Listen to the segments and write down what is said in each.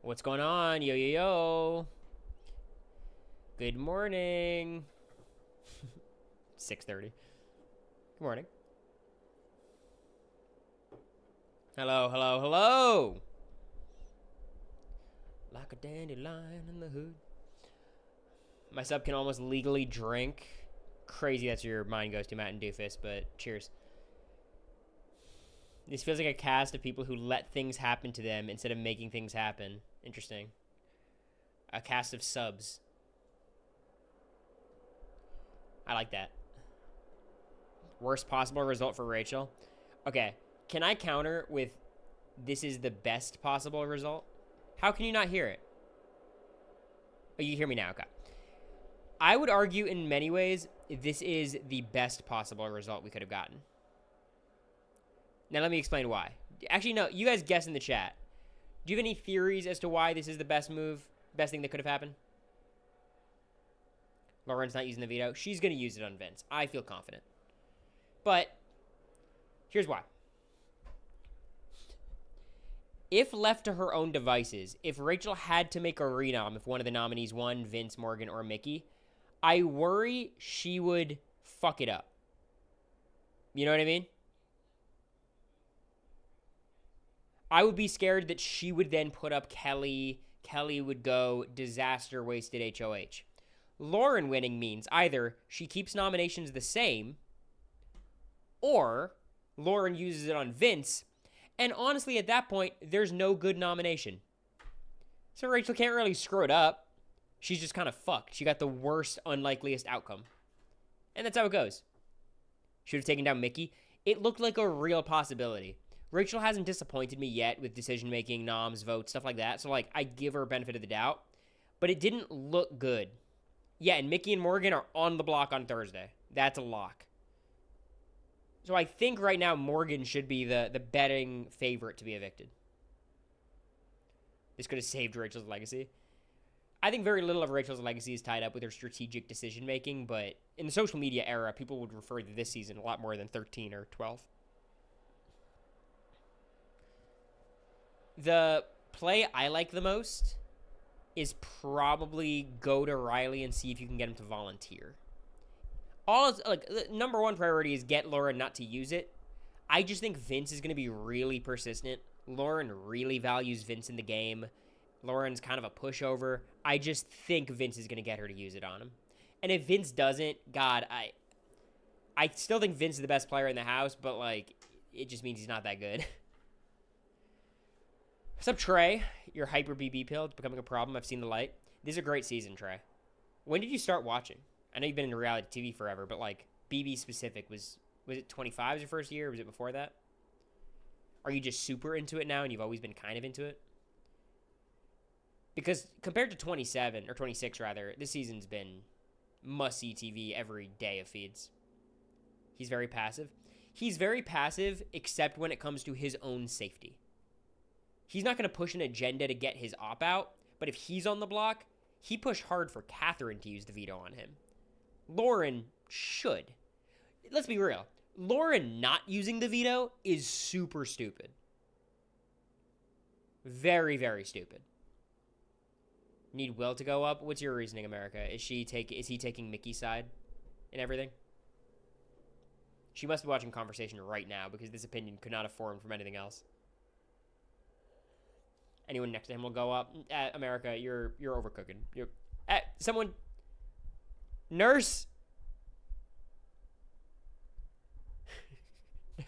What's going on? Yo, yo, yo. Good morning. 6:30. Good morning. Hello, hello, hello. Like a dandelion in the hood. My sub can almost legally drink. Crazy that's where your mind goes to, Matt and Doofus, but cheers. This feels like a cast of people who let things happen to them instead of making things happen. Interesting. A cast of subs. I like that. Worst possible result for Rachel. Okay, can I counter with this is the best possible result? How can you not hear it? Oh, you hear me now. Okay. I would argue in many ways this is the best possible result we could have gotten. Now let me explain why. Actually, no, you guys guess in the chat. Do you have any theories as to why this is the best move, best thing that could have happened? Lauren's not using the veto. She's going to use it on Vince. I feel confident. But here's why. If left to her own devices, if Rachel had to make a renom if one of the nominees won, Vince, Morgan, or Mickey, I worry she would fuck it up. You know what I mean? I would be scared that she would then put up Kelly. Kelly would go disaster, wasted HOH. Lauren winning means either she keeps nominations the same, or Lauren uses it on Vince, and honestly, at that point, there's no good nomination. So Rachel can't really screw it up. She's just kind of fucked. She got the worst, unlikeliest outcome. And that's how it goes. Should have taken down Mickey. It looked like a real possibility. Rachel hasn't disappointed me yet with decision-making, noms, votes, stuff like that. So, I give her a benefit of the doubt. But it didn't look good. Yeah, and Mickey and Morgan are on the block on Thursday. That's a lock. So I think right now Morgan should be the betting favorite to be evicted. This could have saved Rachel's legacy. I think very little of Rachel's legacy is tied up with her strategic decision-making, but in the social media era, people would refer to this season a lot more than 13 or 12. The play I like the most is probably go to Riley and see if you can get him to volunteer. Number one priority is get Lauren not to use it. I just think Vince is going to be really persistent. Lauren really values Vince in the game. Lauren's kind of a pushover. I just think Vince is going to get her to use it on him. And if Vince doesn't, God, I still think Vince is the best player in the house, but, it just means he's not that good. What's up, Trey? Your hyper BB pill. It's becoming a problem. I've seen the light. This is a great season, Trey. When did you start watching? I know you've been in reality TV forever, but, BB specific, was it 25 as your first year, or was it before that? Are you just super into it now and you've always been kind of into it? Because compared to 27, or 26 rather, this season's been must-see TV every day of feeds. He's very passive. He's very passive except when it comes to his own safety. He's not going to push an agenda to get his op out, but if he's on the block, he pushed hard for Catherine to use the veto on him. Lauren should. Let's be real. Lauren not using the veto is super stupid. Very, very stupid. Need Will to go up? What's your reasoning, America? Is he taking Mickey's side in everything? She must be watching Conversation right now because this opinion could not have formed from anything else. Anyone next to him will go up. America, you're overcooking. Someone, nurse,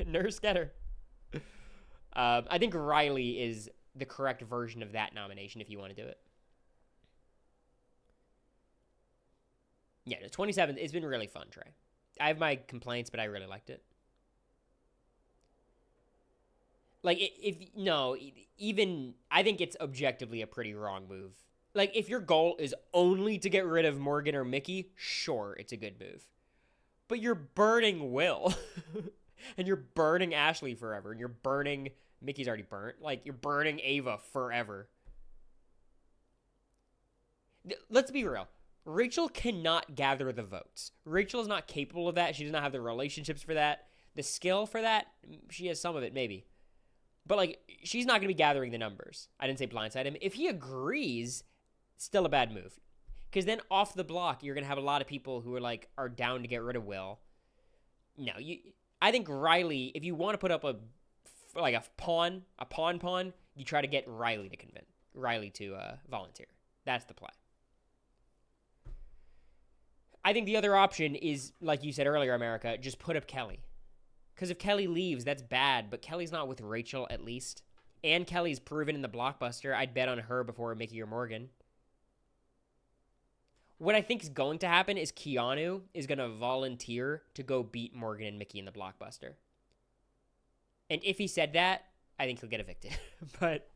nurse, get her. I think Riley is the correct version of that nomination if you want to do it. Yeah, the 27th. It's been really fun, Trey. I have my complaints, but I really liked it. I think it's objectively a pretty wrong move. If your goal is only to get rid of Morgan or Mickey, sure, it's a good move. But you're burning Will. And you're burning Ashley forever. And you're burning... Mickey's already burnt. You're burning Ava forever. Let's be real. Rachel cannot gather the votes. Rachel is not capable of that. She does not have the relationships for that. The skill for that, she has some of it, maybe. But, like, she's not going to be gathering the numbers. I didn't say blindside him. If he agrees, still a bad move. Because then off the block, you're going to have a lot of people who are, like, are down to get rid of Will. No, I think Riley, if you want to put up a pawn, you try to get Riley to volunteer. That's the play. I think the other option is, like you said earlier, America, just put up Kelly. Because if Kelly leaves, that's bad, but Kelly's not with Rachel, at least. And Kelly's proven in the blockbuster. I'd bet on her before Mickey or Morgan. What I think is going to happen is Keanu is going to volunteer to go beat Morgan and Mickey in the blockbuster. And if he said that, I think he'll get evicted. But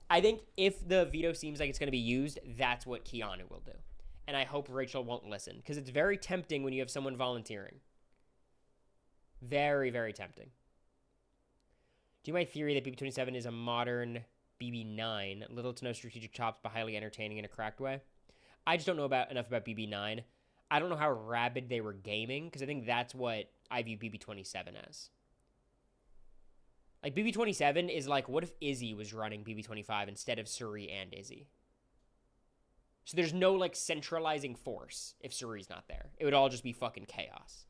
I think if the veto seems like it's going to be used, that's what Keanu will do. And I hope Rachel won't listen, because it's very tempting when you have someone volunteering. Very, very tempting. Do you my theory that BB-27 is a modern BB-9? Little to no strategic chops, but highly entertaining in a cracked way. I just don't know enough about BB-9. I don't know how rabid they were gaming, because I think that's what I view BB-27 as. Like, BB-27 is like, what if Izzy was running BB-25 instead of Suri and Izzy? So there's no, like, centralizing force if Suri's not there. It would all just be fucking chaos.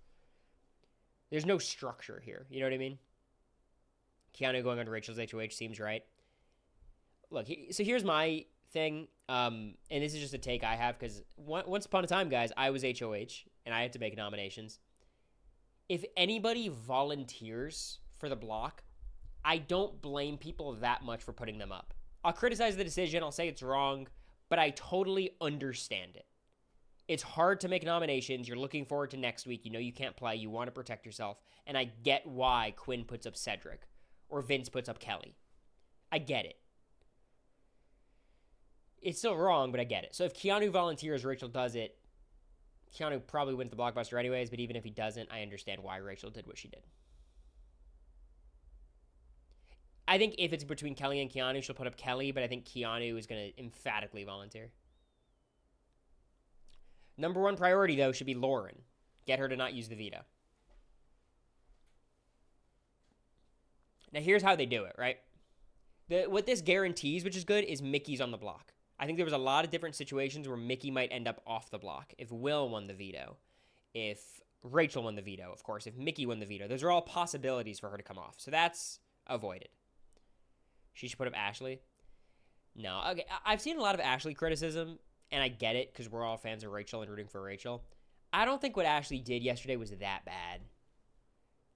There's no structure here. You know what I mean? Keanu going on to Rachel's HOH seems right. Look, so here's my thing, and this is just a take I have, because once upon a time, guys, I was HOH, and I had to make nominations. If anybody volunteers for the block, I don't blame people that much for putting them up. I'll criticize the decision, I'll say it's wrong, but I totally understand it. It's hard to make nominations. You're looking forward to next week. You know you can't play. You want to protect yourself. And I get why Quinn puts up Cedric or Vince puts up Kelly. I get it. It's still wrong, but I get it. So if Keanu volunteers, Rachel does it. Keanu probably wins the blockbuster anyways, but even if he doesn't, I understand why Rachel did what she did. I think if it's between Kelly and Keanu, she'll put up Kelly, but I think Keanu is going to emphatically volunteer. Number one priority, though, should be Lauren. Get her to not use the veto. Now, here's how they do it, right? What this guarantees, which is good, is Mickey's on the block. I think there was a lot of different situations where Mickey might end up off the block. If Will won the veto. If Rachel won the veto, of course. If Mickey won the veto. Those are all possibilities for her to come off. So that's avoided. She should put up Ashley. No. Okay, I've seen a lot of Ashley criticism, and I get it because we're all fans of Rachel and rooting for Rachel. I don't think what Ashley did yesterday was that bad.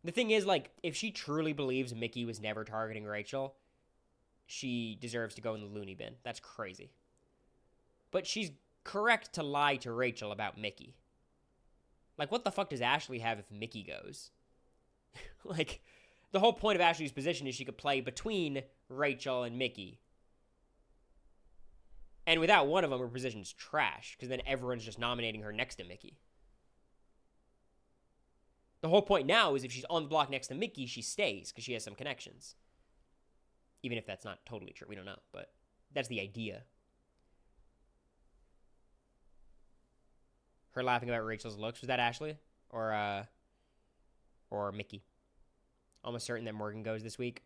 The thing is, like, if she truly believes Mickey was never targeting Rachel, she deserves to go in the loony bin. That's crazy. But she's correct to lie to Rachel about Mickey. Like, what the fuck does Ashley have if Mickey goes? Like, the whole point of Ashley's position is she could play between Rachel and Mickey. And without one of them, her position's trash, because then everyone's just nominating her next to Mickey. The whole point now is if she's on the block next to Mickey, she stays, because she has some connections. Even if that's not totally true, we don't know, but that's the idea. Her laughing about Rachel's looks, was that Ashley? Or Mickey? Almost certain that Morgan goes this week.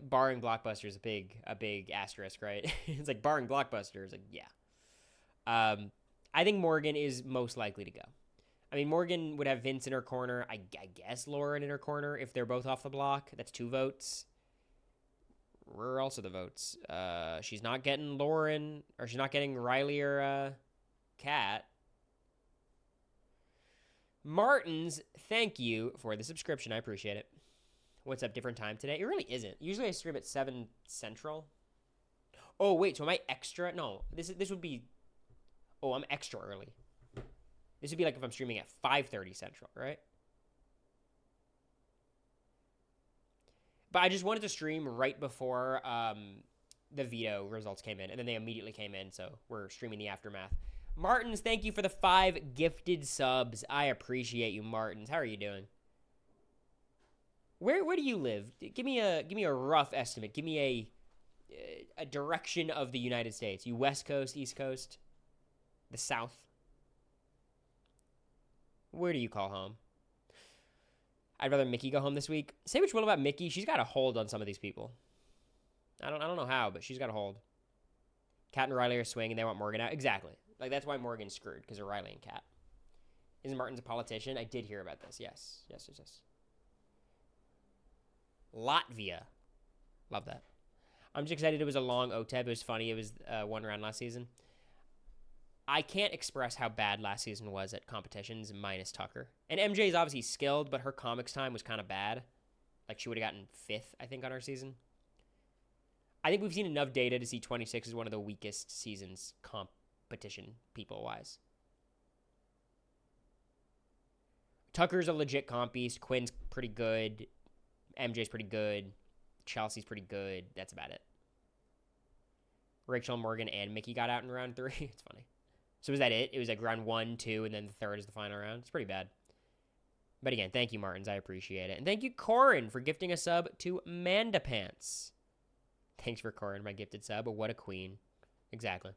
Barring Blockbuster is a big asterisk, right? It's like barring Blockbuster is like, yeah. I think Morgan is most likely to go. I mean, Morgan would have Vince in her corner. I guess Lauren in her corner if they're both off the block. That's 2 votes. Where are also the votes? She's not getting Lauren, or she's not getting Riley or Kat. Martins, thank you for the subscription. I appreciate it. What's up? Different time today? It really isn't. Usually I stream at 7 Central. Oh, wait. So am I extra? No. This would be... Oh, I'm extra early. This would be like if I'm streaming at 5:30 Central, right? But I just wanted to stream right before the veto results came in. And then they immediately came in. So we're streaming the aftermath. Martins, thank you for the 5 gifted subs. I appreciate you, Martins. How are you doing? Where do you live? Give me a rough estimate. Give me a direction of the United States. You West Coast, East Coast, the South. Where do you call home? I'd rather Mickey go home this week. Say what you will about Mickey. She's got a hold on some of these people. I don't know how, but she's got a hold. Kat and Riley are swinging. They want Morgan out. Exactly. Like, that's why Morgan's screwed, because of Riley and Kat. Isn't Martin's a politician? I did hear about this. Yes. Latvia. Love that. I'm just excited it was a long OTEB. It was funny. It was one round last season. I can't express how bad last season was at competitions minus Tucker. And MJ is obviously skilled, but her comics time was kind of bad. Like, she would have gotten 5th, I think, on our season. I think we've seen enough data to see 26 as one of the weakest seasons competition people-wise. Tucker's a legit comp beast. Quinn's pretty good. MJ's pretty good. Chelsea's pretty good. That's about it. Rachel, Morgan, and Mickey got out in round 3. It's funny. So was that it? It was like round 1, 2, and then the third is the final round. It's pretty bad. But again, thank you, Martins. I appreciate it. And thank you, Corin, for gifting a sub to Manda Pants. Thanks for Corin, my gifted sub. But what a queen. Exactly.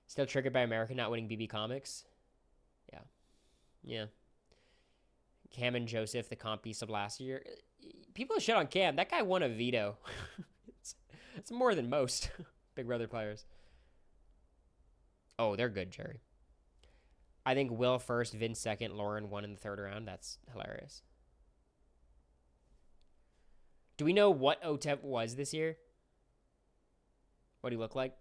Still triggered by America not winning BB Comics? Yeah. Cam and Joseph, the comp piece of last year. People shit on Cam. That guy won a veto. it's more than most Big Brother players. Oh, they're good, Jerry. I think Will first, Vince second, Lauren 1 in the 3rd round. That's hilarious. Do we know what OTEP was this year? What do he look like?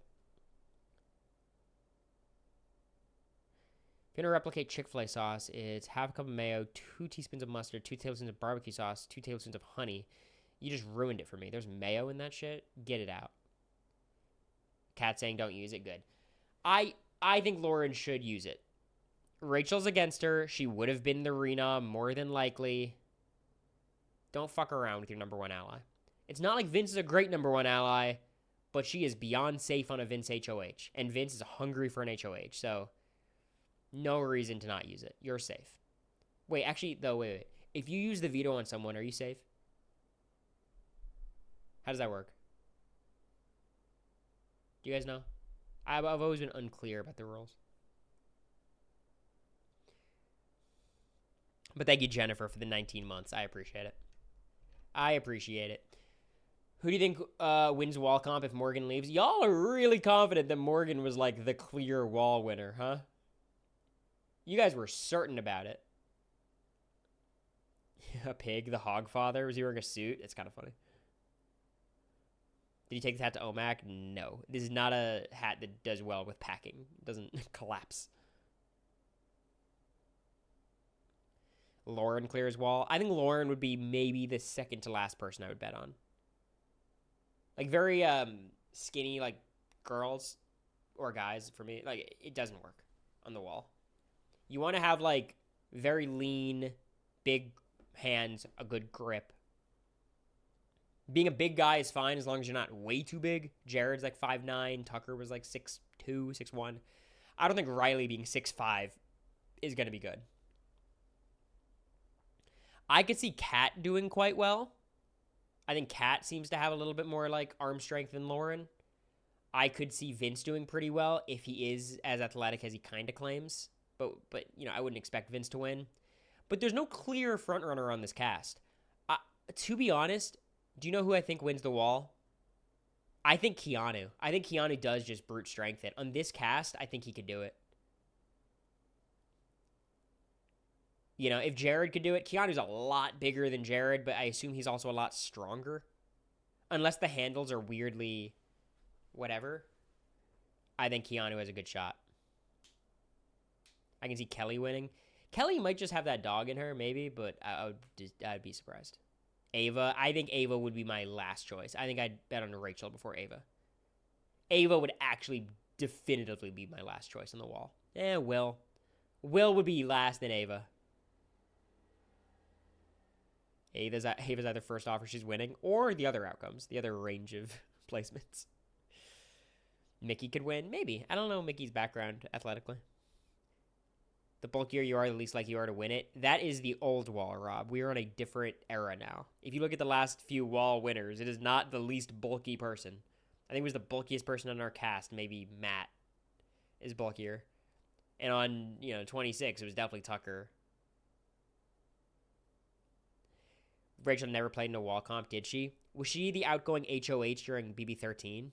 If you're going to replicate Chick-fil-A sauce, it's half a cup of mayo, 2 teaspoons of mustard, 2 tablespoons of barbecue sauce, 2 tablespoons of honey. You just ruined it for me. There's mayo in that shit. Get it out. Cat saying don't use it. Good. I think Lauren should use it. Rachel's against her. She would have been in the arena more than likely. Don't fuck around with your number 1 ally. It's not like Vince is a great number 1 ally, but she is beyond safe on a Vince HOH. And Vince is hungry for an HOH, so no reason to not use it. You're safe. Wait, actually, though, wait. If you use the veto on someone, are you safe? How does that work? Do you guys know? I've always been unclear about the rules. But thank you, Jennifer, for the 19 months. I appreciate it. Who do you think wins wall comp if Morgan leaves? Y'all are really confident that Morgan was like the clear wall winner, huh? You guys were certain about it. A pig, the hog father. Was he wearing a suit? It's kind of funny. Did he take the hat to OMAC? No. This is not a hat that does well with packing. It doesn't collapse. Lauren clears wall. I think Lauren would be maybe the second to last person I would bet on. Like, very skinny, like, girls or guys, for me. Like, it doesn't work on the wall. You want to have, like, very lean, big hands, a good grip. Being a big guy is fine as long as you're not way too big. Jared's like 5'9". Tucker was like 6'2", 6'1". I don't think Riley being 6'5" is going to be good. I could see Kat doing quite well. I think Kat seems to have a little bit more like arm strength than Lauren. I could see Vince doing pretty well if he is as athletic as he kind of claims. But you know, I wouldn't expect Vince to win. But there's no clear frontrunner on this cast. To be honest, do you know who I think wins the wall? I think Keanu. I think Keanu does just brute strength it. On this cast, I think he could do it. You know, if Jared could do it, Keanu's a lot bigger than Jared, but I assume he's also a lot stronger. Unless the handles are weirdly whatever. I think Keanu has a good shot. I can see Kelly winning. Kelly might just have that dog in her, maybe, but I'd be surprised. Ava, I think Ava would be my last choice. I think I'd bet on Rachel before Ava. Ava would actually definitively be my last choice on the wall. Will. Will would be last, then Ava. Ava's either first offer she's winning, or the other outcomes, the other range of placements. Mickey could win, maybe. I don't know Mickey's background athletically. The bulkier you are, the least likely you are to win it. That is the old wall, Rob. We are in a different era now. If you look at the last few wall winners, it is not the least bulky person. I think it was the bulkiest person on our cast. Maybe Matt is bulkier. And on, 26, it was definitely Tucker. Rachel never played in a wall comp, did she? Was she the outgoing HOH during BB13?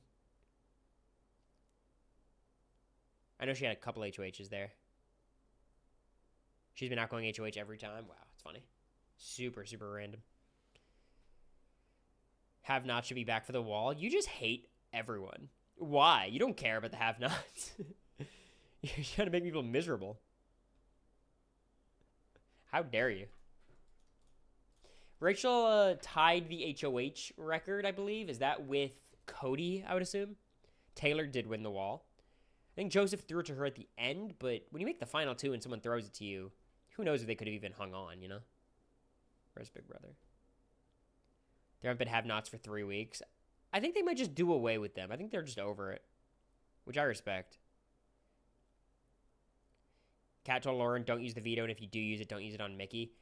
I know she had a couple HOHs there. She's been outgoing HOH every time. Wow, it's funny. Super, super random. Have-nots should be back for the wall. You just hate everyone. Why? You don't care about the have-nots. You're trying to make people miserable. How dare you? Rachel tied the HOH record, I believe. Is that with Cody, I would assume? Taylor did win the wall. I think Joseph threw it to her at the end, but when you make the final two and someone throws it to you, who knows if they could have even hung on, you know? Where's Big Brother? There haven't been have-nots for 3 weeks. I think they might just do away with them. I think they're just over it, which I respect. Kat told Lauren, don't use the veto, and if you do use it, don't use it on Mickey.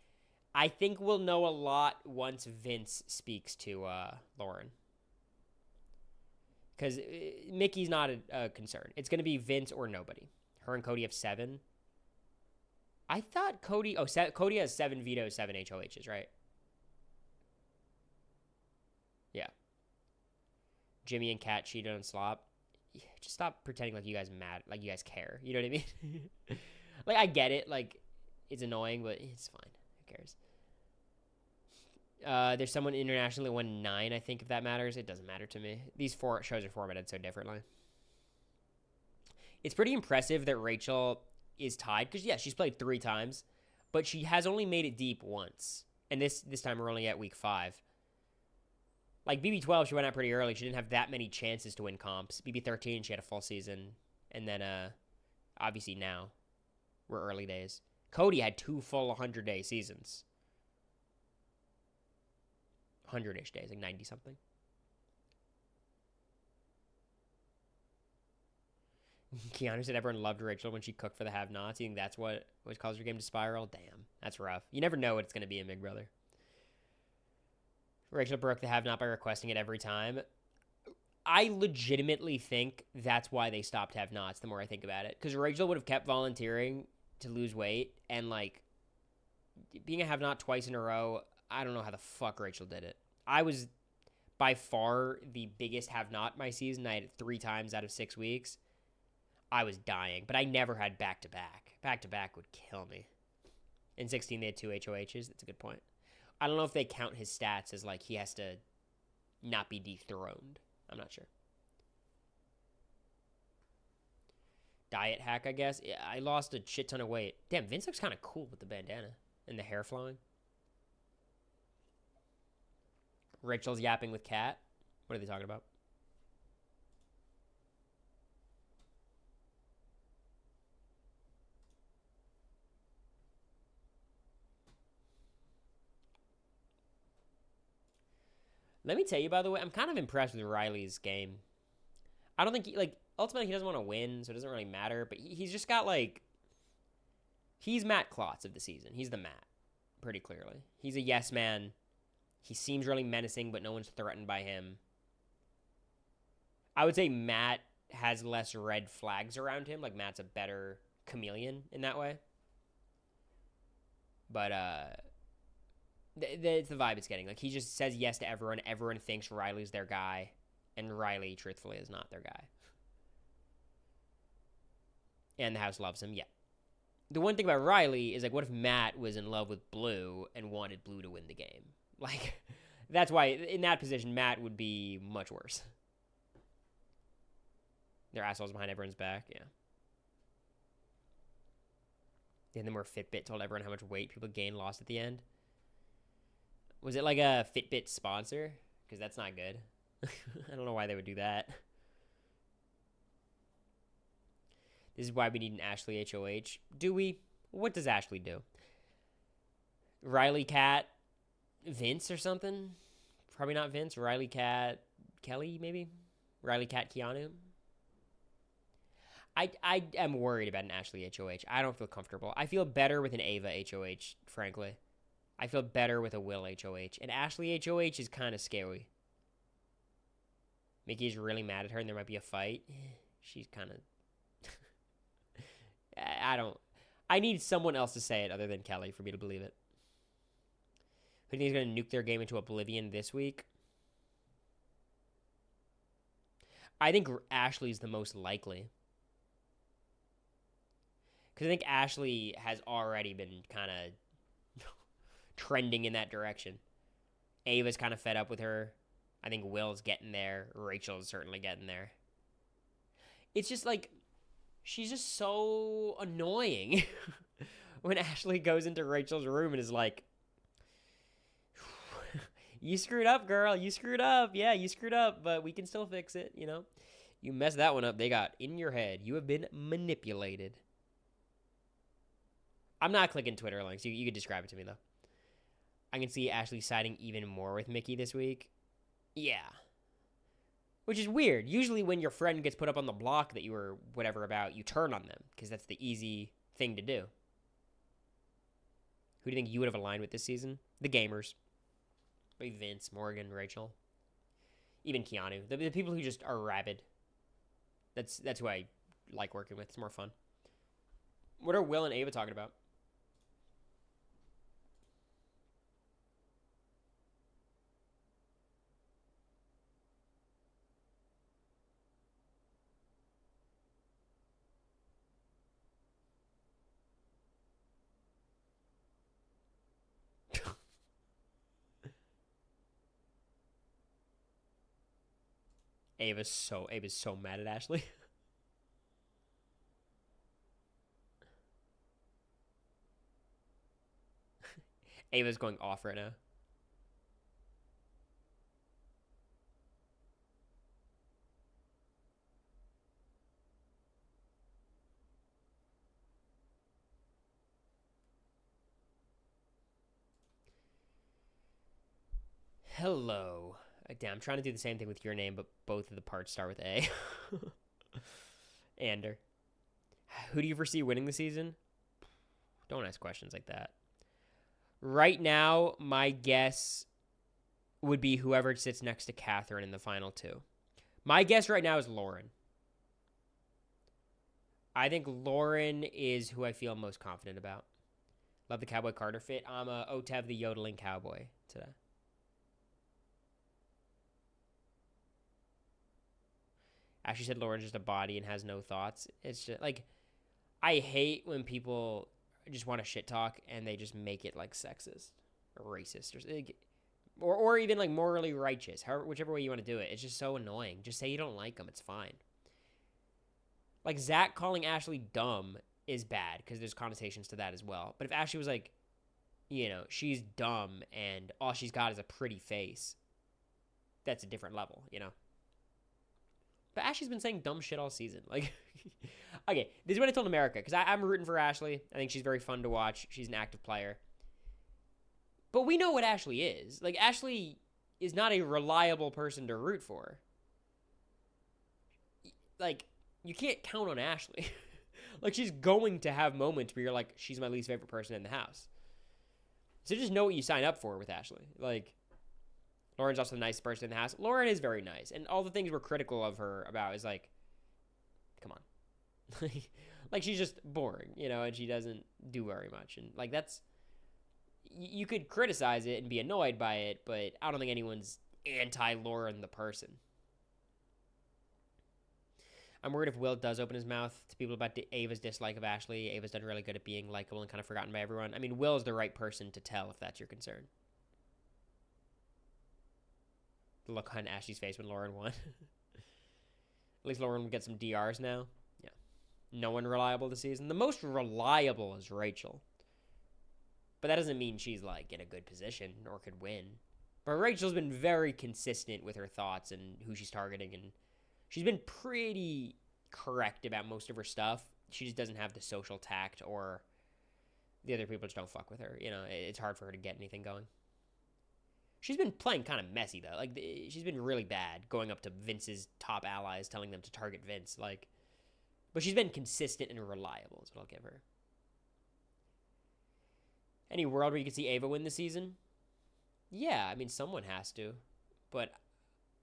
I think we'll know a lot once Vince speaks to Lauren. Because Mickey's not a concern. It's going to be Vince or nobody. Her and Cody have 7. I thought Cody... Oh, Cody has 7 vetoes, 7 HOHs, right? Yeah. Jimmy and Kat cheated on Slop. Just stop pretending like you guys like you guys care. You know what I mean? Like, I get it. Like, it's annoying, but it's fine. Who cares? There's someone internationally won 9, I think, if that matters. It doesn't matter to me. These 4 shows are formatted so differently. It's pretty impressive that Rachel is tied. Because, yeah, she's played 3 times. But she has only made it deep once. And this time we're only at week 5. Like, BB12, she went out pretty early. She didn't have that many chances to win comps. BB13, she had a full season. And then, obviously now, we're early days. Cody had 2 full 100-day seasons. 100-ish days, like 90-something. Keanu said everyone loved Rachel when she cooked for the have-nots. You think that's what caused her game to spiral? Damn, that's rough. You never know what it's going to be in Big Brother. Rachel broke the have-not by requesting it every time. I legitimately think that's why they stopped have-nots, the more I think about it. Because Rachel would have kept volunteering to lose weight, and, like, being a have-not twice in a row, I don't know how the fuck Rachel did it. I was by far the biggest have-not my season. I had it 3 times out of 6 weeks. I was dying, but I never had back-to-back. Back-to-back would kill me. In 16, they had 2 HOHs. That's a good point. I don't know if they count his stats as, like, he has to not be dethroned. I'm not sure. Diet hack, I guess. Yeah, I lost a shit ton of weight. Damn, Vince looks kind of cool with the bandana and the hair flowing. Rachel's yapping with Kat. What are they talking about? Let me tell you, by the way, I'm kind of impressed with Riley's game. I don't think, ultimately he doesn't want to win, so it doesn't really matter. But he's just got, like, he's Matt Klotz of the season. He's the Matt, pretty clearly. He's a yes man. He seems really menacing, but no one's threatened by him. I would say Matt has less red flags around him. Like, Matt's a better chameleon in that way. But, it's the vibe it's getting. Like, he just says yes to everyone. Everyone thinks Riley's their guy. And Riley, truthfully, is not their guy. And the house loves him, yeah. The one thing about Riley is, like, what if Matt was in love with Blue and wanted Blue to win the game? Like, that's why, in that position, Matt would be much worse. They're assholes behind everyone's back, yeah. And then where Fitbit told everyone how much weight people gained, lost at the end. Was it like a Fitbit sponsor? Because that's not good. I don't know why they would do that. This is why we need an Ashley HOH. Do we? What does Ashley do? Riley, Kat, Vince or something? Probably not Vince. Riley, Kat, Kelly, maybe? Riley, Kat, Keanu? I am worried about an Ashley HOH. I don't feel comfortable. I feel better with an Ava HOH, frankly. I feel better with a Will HOH. And Ashley HOH is kind of scary. Mickey's really mad at her and there might be a fight. She's kind of... I need someone else to say it other than Kelly for me to believe it. Who do you think is going to nuke their game into oblivion this week? I think Ashley's the most likely. Because I think Ashley has already been kind of trending in that direction. Ava's kind of fed up with her. I think Will's getting there. Rachel's certainly getting there. It's just like, she's just so annoying. When Ashley goes into Rachel's room and is like, you screwed up, girl. You screwed up. Yeah, you screwed up, but we can still fix it, you know? You messed that one up. They got in your head. You have been manipulated. I'm not clicking Twitter links. You could describe it to me, though. I can see Ashley siding even more with Mickey this week. Yeah. Which is weird. Usually when your friend gets put up on the block that you were whatever about, you turn on them, because that's the easy thing to do. Who do you think you would have aligned with this season? The gamers. Maybe Vince, Morgan, Rachel. Even Keanu. The people who just are rabid. That's who I like working with. It's more fun. What are Will and Ava talking about? Ava's so mad at Ashley. Ava's going off right now. Hello. Damn, I'm trying to do the same thing with your name, but both of the parts start with A. Ander. Who do you foresee winning the season? Don't ask questions like that. Right now, my guess would be whoever sits next to Catherine in the final two. My guess right now is Lauren. I think Lauren is who I feel most confident about. Love the Cowboy Carter fit. I'm a Otev the yodeling cowboy today. Ashley said Lauren's just a body and has no thoughts. It's just like, I hate when people just want to shit talk and they just make it like sexist or racist or even like morally righteous. However, whichever way you want to do it, it's just so annoying. Just say you don't like them. It's fine. Like Zach calling Ashley dumb is bad because there's connotations to that as well. But if Ashley was like, you know, she's dumb and all she's got is a pretty face, that's a different level, you know? But Ashley's been saying dumb shit all season. Like, okay, this is what I told America, because I'm rooting for Ashley. I think she's very fun to watch. She's an active player. But we know what Ashley is. Like, Ashley is not a reliable person to root for. Like, you can't count on Ashley. Like, she's going to have moments where you're like, she's my least favorite person in the house. So just know what you sign up for with Ashley. Like, Lauren's also the nicest person in the house. Lauren is very nice. And all the things we're critical of her about is like, come on. Like, she's just boring, you know, and she doesn't do very much. And, like, that's, you could criticize it and be annoyed by it, but I don't think anyone's anti-Lauren the person. I'm worried if Will does open his mouth to people about Ava's dislike of Ashley. Ava's done really good at being likable and kind of forgotten by everyone. I mean, Will is the right person to tell if that's your concern. The look on Ashley's face when Lauren won. At least Lauren will get some DRs now. Yeah. No one reliable this season. The most reliable is Rachel. But that doesn't mean she's, like, in a good position or could win. But Rachel's been very consistent with her thoughts and who she's targeting. And she's been pretty correct about most of her stuff. She just doesn't have the social tact, or the other people just don't fuck with her. You know, it's hard for her to get anything going. She's been playing kind of messy, though. Like, she's been really bad going up to Vince's top allies, telling them to target Vince. Like, but she's been consistent and reliable is what I'll give her. Any world where you could see Ava win this season? Yeah, I mean, someone has to. But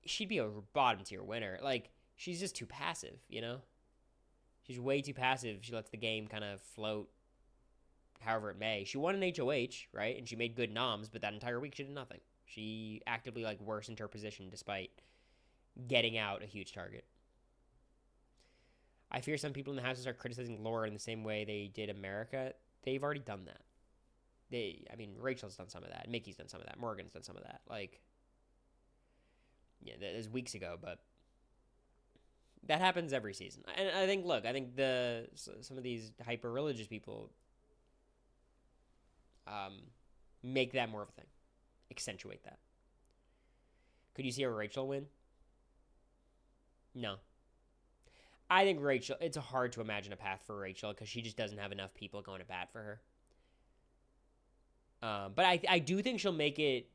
she'd be a bottom tier winner. Like, she's just too passive, you know? She's way too passive. She lets the game kind of float however it may. She won an HOH, right? And she made good noms, but that entire week she did nothing. She actively, like, worsened her position despite getting out a huge target. I fear some people in the house are criticizing Laura in the same way they did America. They've already done that. Rachel's done some of that. Mickey's done some of that. Morgan's done some of that. Like, yeah, that was weeks ago, but that happens every season. And I think, some of these hyper-religious people make that more of a thing. Accentuate that. Could you see a Rachel win? No. I think Rachel, it's hard to imagine a path for Rachel because she just doesn't have enough people going to bat for her. But I do think she'll make it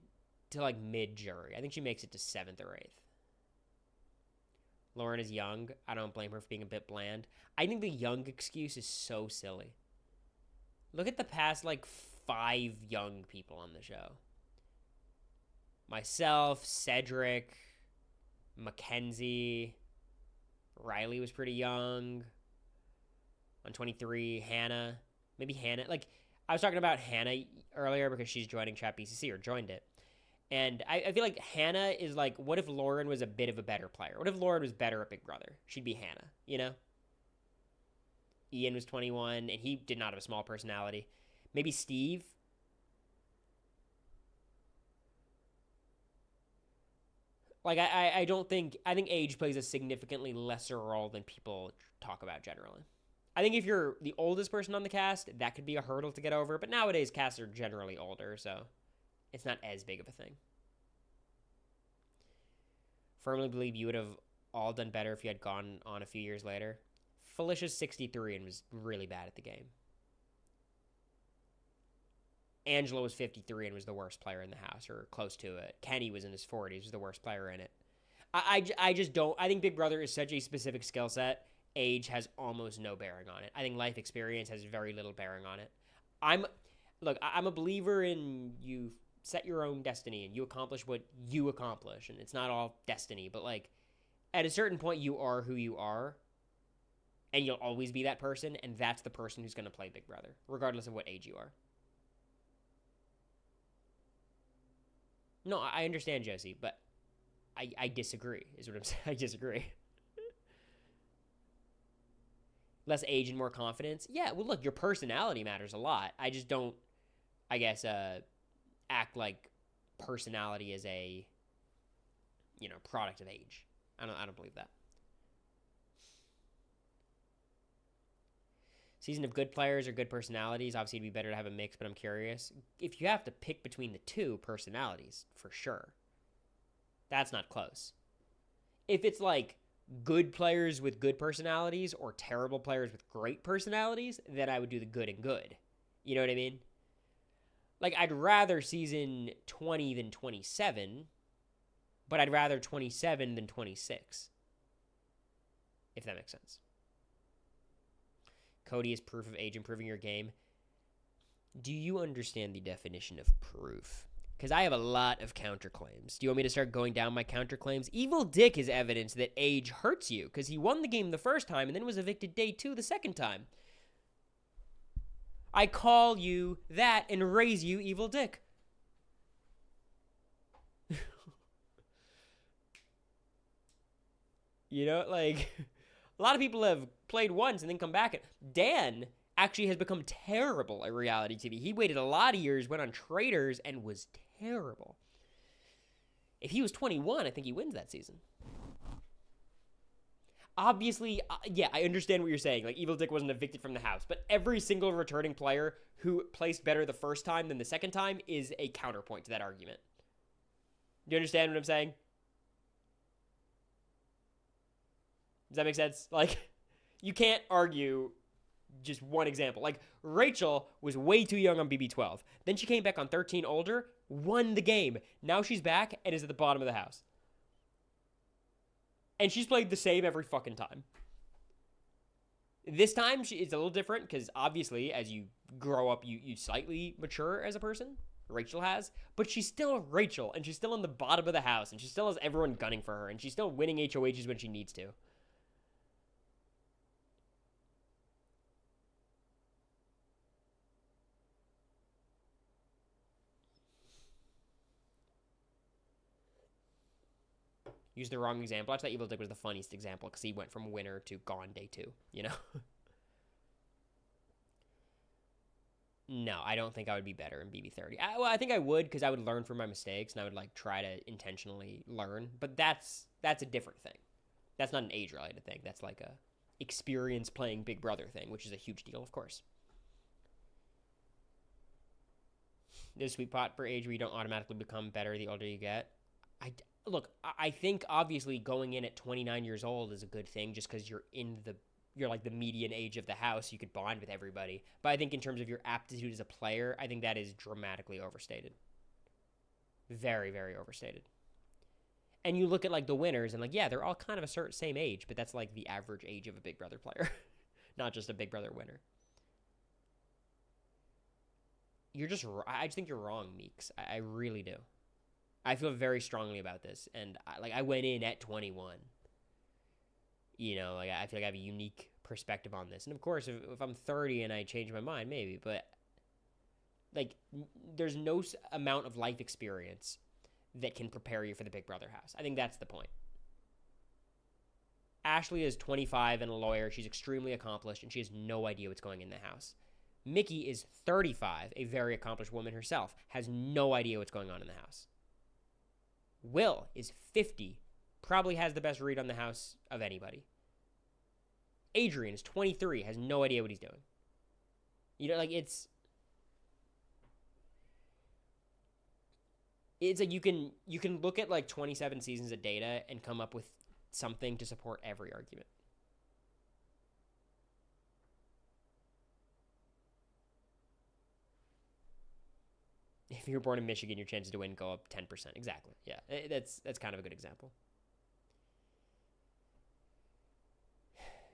to, like, mid-jury. I think she makes it to 7th or 8th. Lauren is young. I don't blame her for being a bit bland. I think the young excuse is so silly. Look at the past, like, 5 young people on the show. Myself, Cedric, Mackenzie, Riley was pretty young. 123, Hannah. Maybe Hannah. Like, I was talking about Hannah earlier because she's joining Chat BCC or joined it. And I feel like Hannah is like, what if Lauren was a bit of a better player? What if Lauren was better at Big Brother? She'd be Hannah, you know? Ian was 21, and he did not have a small personality. Maybe Steve? Like, I think age plays a significantly lesser role than people talk about generally. I think if you're the oldest person on the cast, that could be a hurdle to get over. But nowadays, casts are generally older, so it's not as big of a thing. Firmly believe you would have all done better if you had gone on a few years later. Felicia's 63 and was really bad at the game. Angela was 53 and was the worst player in the house, or close to it. Kenny was in his 40s, was the worst player in it. I just don't. I think Big Brother is such a specific skill set. Age has almost no bearing on it. I think life experience has very little bearing on it. I'm a believer in you set your own destiny and you accomplish what you accomplish, and it's not all destiny, but like at a certain point you are who you are, and you'll always be that person, and that's the person who's going to play Big Brother, regardless of what age you are. No, I understand, Josie, but I disagree, is what I'm saying. I disagree. Less age and more confidence? Yeah, well, look, your personality matters a lot. I just don't, I guess, act like personality is a, product of age. I don't believe that. Season of good players or good personalities. Obviously, it'd be better to have a mix, but I'm curious. If you have to pick between the two personalities, for sure. That's not close. If it's like good players with good personalities or terrible players with great personalities, then I would do the good and good. You know what I mean? Like, I'd rather season 20 than 27, but I'd rather 27 than 26. If that makes sense. Cody is proof of age improving your game. Do you understand the definition of proof? Because I have a lot of counterclaims. Do you want me to start going down my counterclaims? Evil Dick is evidence that age hurts you because he won the game the first time and then was evicted day 2 the second time. I call you that and raise you, Evil Dick. A lot of people have played once and then come back. Dan actually has become terrible at reality TV. He waited a lot of years, went on Traitors, and was terrible. If he was 21, I think he wins that season. Obviously, yeah, I understand what you're saying. Like, Evil Dick wasn't evicted from the house, but every single returning player who placed better the first time than the second time is a counterpoint to that argument. Do you understand what I'm saying? Does that make sense? Like, you can't argue just one example. Like, Rachel was way too young on BB12. Then she came back on 13 older, won the game. Now she's back and is at the bottom of the house. And she's played the same every fucking time. This time, it's a little different because obviously, as you grow up, you slightly mature as a person. Rachel has. But she's still Rachel, and she's still on the bottom of the house, and she still has everyone gunning for her, and she's still winning HOHs when she needs to. Use the wrong example. I thought Evil Dick was the funniest example because he went from winner to gone day 2, you know? No, I don't think I would be better in BB30. I think I would because I would learn from my mistakes and I would like try to intentionally learn. But that's a different thing. That's not an age-related thing. That's like a experience playing Big Brother thing, which is a huge deal, of course. There's a sweet spot for age where you don't automatically become better the older you get. I think obviously going in at 29 years old is a good thing just because you're like the median age of the house. You could bond with everybody. But I think in terms of your aptitude as a player, I think that is dramatically overstated. Very, very overstated. And you look at like the winners and like, yeah, they're all kind of a certain same age, but that's like the average age of a Big Brother player, not just a Big Brother winner. I just think you're wrong, Meeks. I really do. I feel very strongly about this. And I went in at 21. You know, like I feel like I have a unique perspective on this. And of course, if I'm 30 and I change my mind, maybe. But like, there's no amount of life experience that can prepare you for the Big Brother house. I think that's the point. Ashley is 25 and a lawyer. She's extremely accomplished, and she has no idea what's going in the house. Mickey is 35, a very accomplished woman herself, has no idea what's going on in the house. Will is 50, probably has the best read on the house of anybody. Adrian is 23, has no idea what he's doing. You know, like it's like you can look at like 27 seasons of data and come up with something to support every argument. If you're born in Michigan, your chances to win go up 10%. Exactly. Yeah, that's kind of a good example.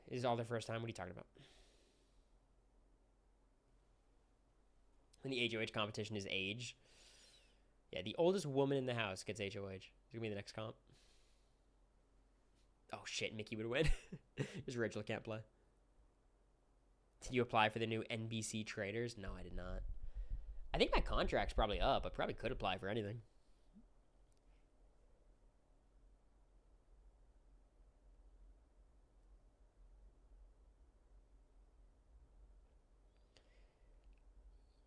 This is all their first time. What are you talking about? When the HOH competition is age. Yeah, the oldest woman in the house gets HOH. It's going to be the next comp. Oh, shit. Mickey would win. Because Rachel can't play. Did you apply for the new NBC traders? No, I did not. I think my contract's probably up. I probably could apply for anything.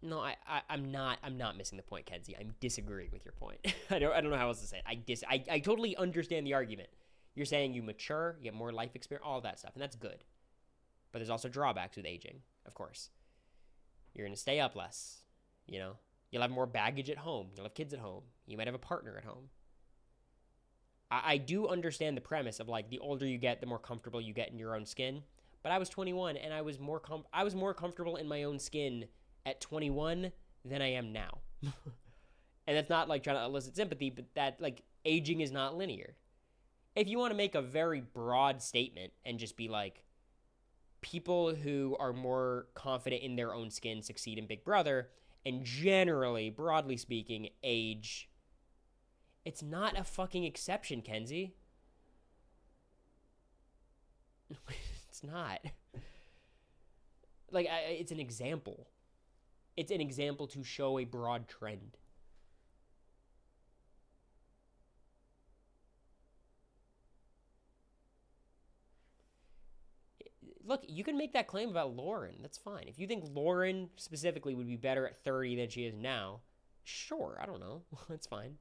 No, I'm not missing the point, Kenzie. I'm disagreeing with your point. I don't know how else to say it. I totally understand the argument. You're saying you mature, you get more life experience, all that stuff, and that's good. But there's also drawbacks with aging, of course. You're going to stay up less, you know? You'll have more baggage at home. You'll have kids at home. You might have a partner at home. I do understand the premise of like the older you get, the more comfortable you get in your own skin. But I was 21 and I was more comfortable in my own skin at 21 than I am now. And that's not like trying to elicit sympathy, but that like aging is not linear. If you want to make a very broad statement and just be like, people who are more confident in their own skin succeed in Big Brother, and generally, broadly speaking, age, it's not a fucking exception, Kenzie. It's not. Like, it's an example. It's an example to show a broad trend. Look, you can make that claim about Lauren. That's fine. If you think Lauren specifically would be better at 30 than she is now, sure, I don't know. That's fine.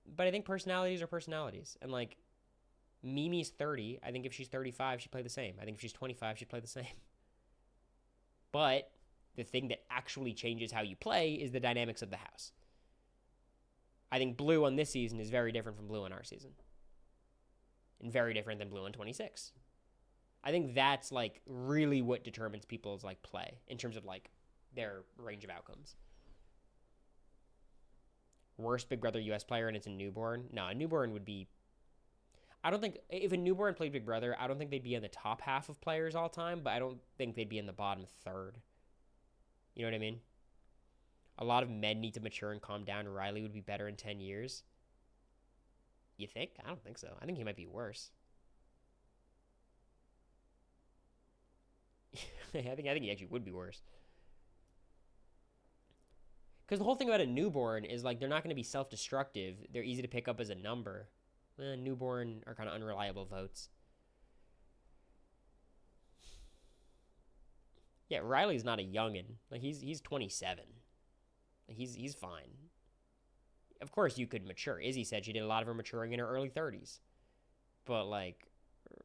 But I think personalities are personalities. And, like, Mimi's 30. I think if she's 35, she'd play the same. I think if she's 25, she'd play the same. But the thing that actually changes how you play is the dynamics of the house. I think Blue on this season is very different from Blue on our season. And very different than Blue on 26. I think that's, like, really what determines people's, like, play in terms of, like, their range of outcomes. Worst Big Brother US player and it's a newborn? No, a newborn would be... I don't think... If a newborn played Big Brother, I don't think they'd be in the top half of players all time, but I don't think they'd be in the bottom third. You know what I mean? A lot of men need to mature and calm down. Riley would be better in 10 years. You think? I don't think so. I think he might be worse. I think he actually would be worse. Because the whole thing about a newborn is, like, they're not going to be self-destructive. They're easy to pick up as a number. Newborn are kind of unreliable votes. Yeah, Riley's not a youngin. Like he's 27. He's fine. Of course, you could mature. Izzy said she did a lot of her maturing in her early 30s, but like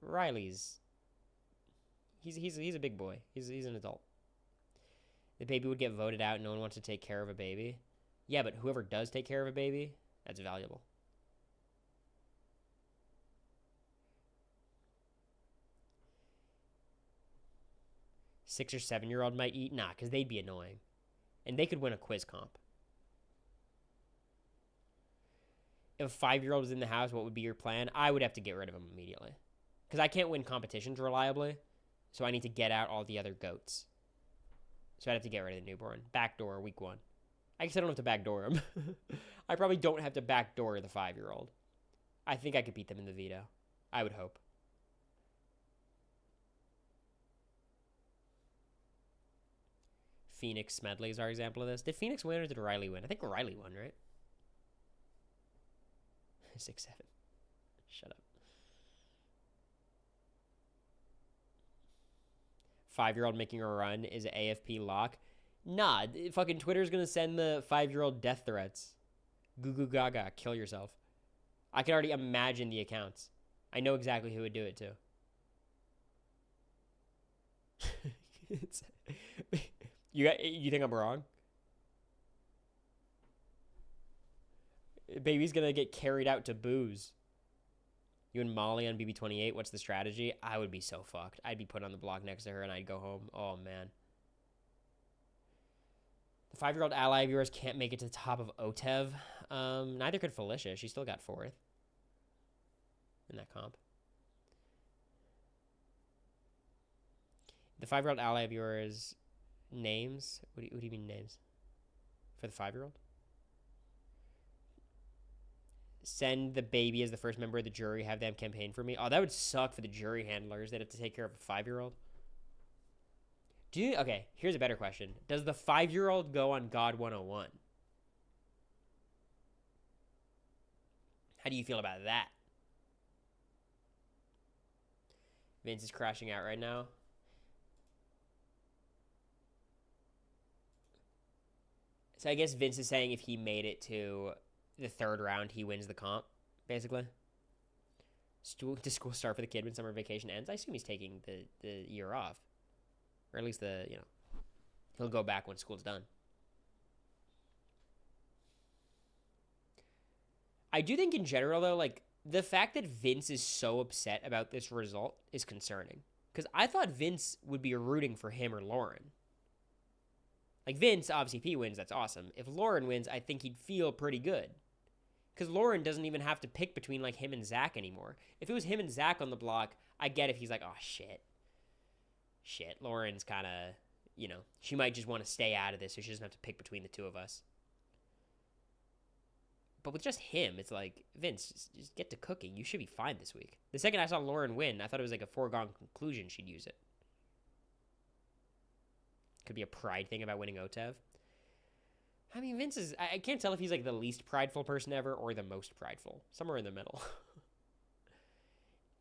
Riley's, he's a big boy. He's an adult. The baby would get voted out. No one wants to take care of a baby. Yeah, but whoever does take care of a baby, that's valuable. Six or 7-year-old might eat? Nah, because they'd be annoying. And they could win a quiz comp. If a 5-year-old was in the house, what would be your plan? I would have to get rid of him immediately. Because I can't win competitions reliably. So I need to get out all the other goats. So I'd have to get rid of the newborn. Backdoor week 1. I guess I don't have to backdoor him. I probably don't have to backdoor the 5-year-old. I think I could beat them in the veto. I would hope. Phoenix Smedley is our example of this. Did Phoenix win or did Riley win? I think Riley won, right? 6-7. Shut up. 5-year-old making a run is an AFP lock. Nah, fucking Twitter's gonna send the 5-year-old death threats. Goo goo gaga, kill yourself. I can already imagine the accounts. I know exactly who would do it too. You think I'm wrong? Baby's gonna get carried out to booze. You and Molly on BB28, what's the strategy? I would be so fucked. I'd be put on the block next to her and I'd go home. Oh, man. The 5-year-old ally of yours can't make it to the top of OTEV. Neither could Felicia. She still got 4th in that comp. The 5-year-old ally of yours names? What do you mean names? For the 5-year-old? Send the baby as the first member of the jury, have them campaign for me. Oh, that would suck for the jury handlers. They'd have to take care of a 5-year-old. Okay, here's a better question. Does the 5-year-old go on God 101? How do you feel about that? Vince is crashing out right now. So I guess Vince is saying if he made it to the 3rd round, he wins the comp, basically. Does school start for the kid when summer vacation ends? I assume he's taking the year off. Or at least he'll go back when school's done. I do think in general, though, like, the fact that Vince is so upset about this result is concerning. Because I thought Vince would be rooting for him or Lauren. Like, Vince, obviously, if he wins, that's awesome. If Lauren wins, I think he'd feel pretty good. Because Lauren doesn't even have to pick between, like, him and Zach anymore. If it was him and Zach on the block, I get if he's like, oh, shit. Lauren's kind of, she might just want to stay out of this so she doesn't have to pick between the two of us. But with just him, it's like, Vince, just get to cooking. You should be fine this week. The second I saw Lauren win, I thought it was like a foregone conclusion she'd use it. Could be a pride thing about winning OTEV. I mean, Vince is... I can't tell if he's like the least prideful person ever or the most prideful. Somewhere in the middle.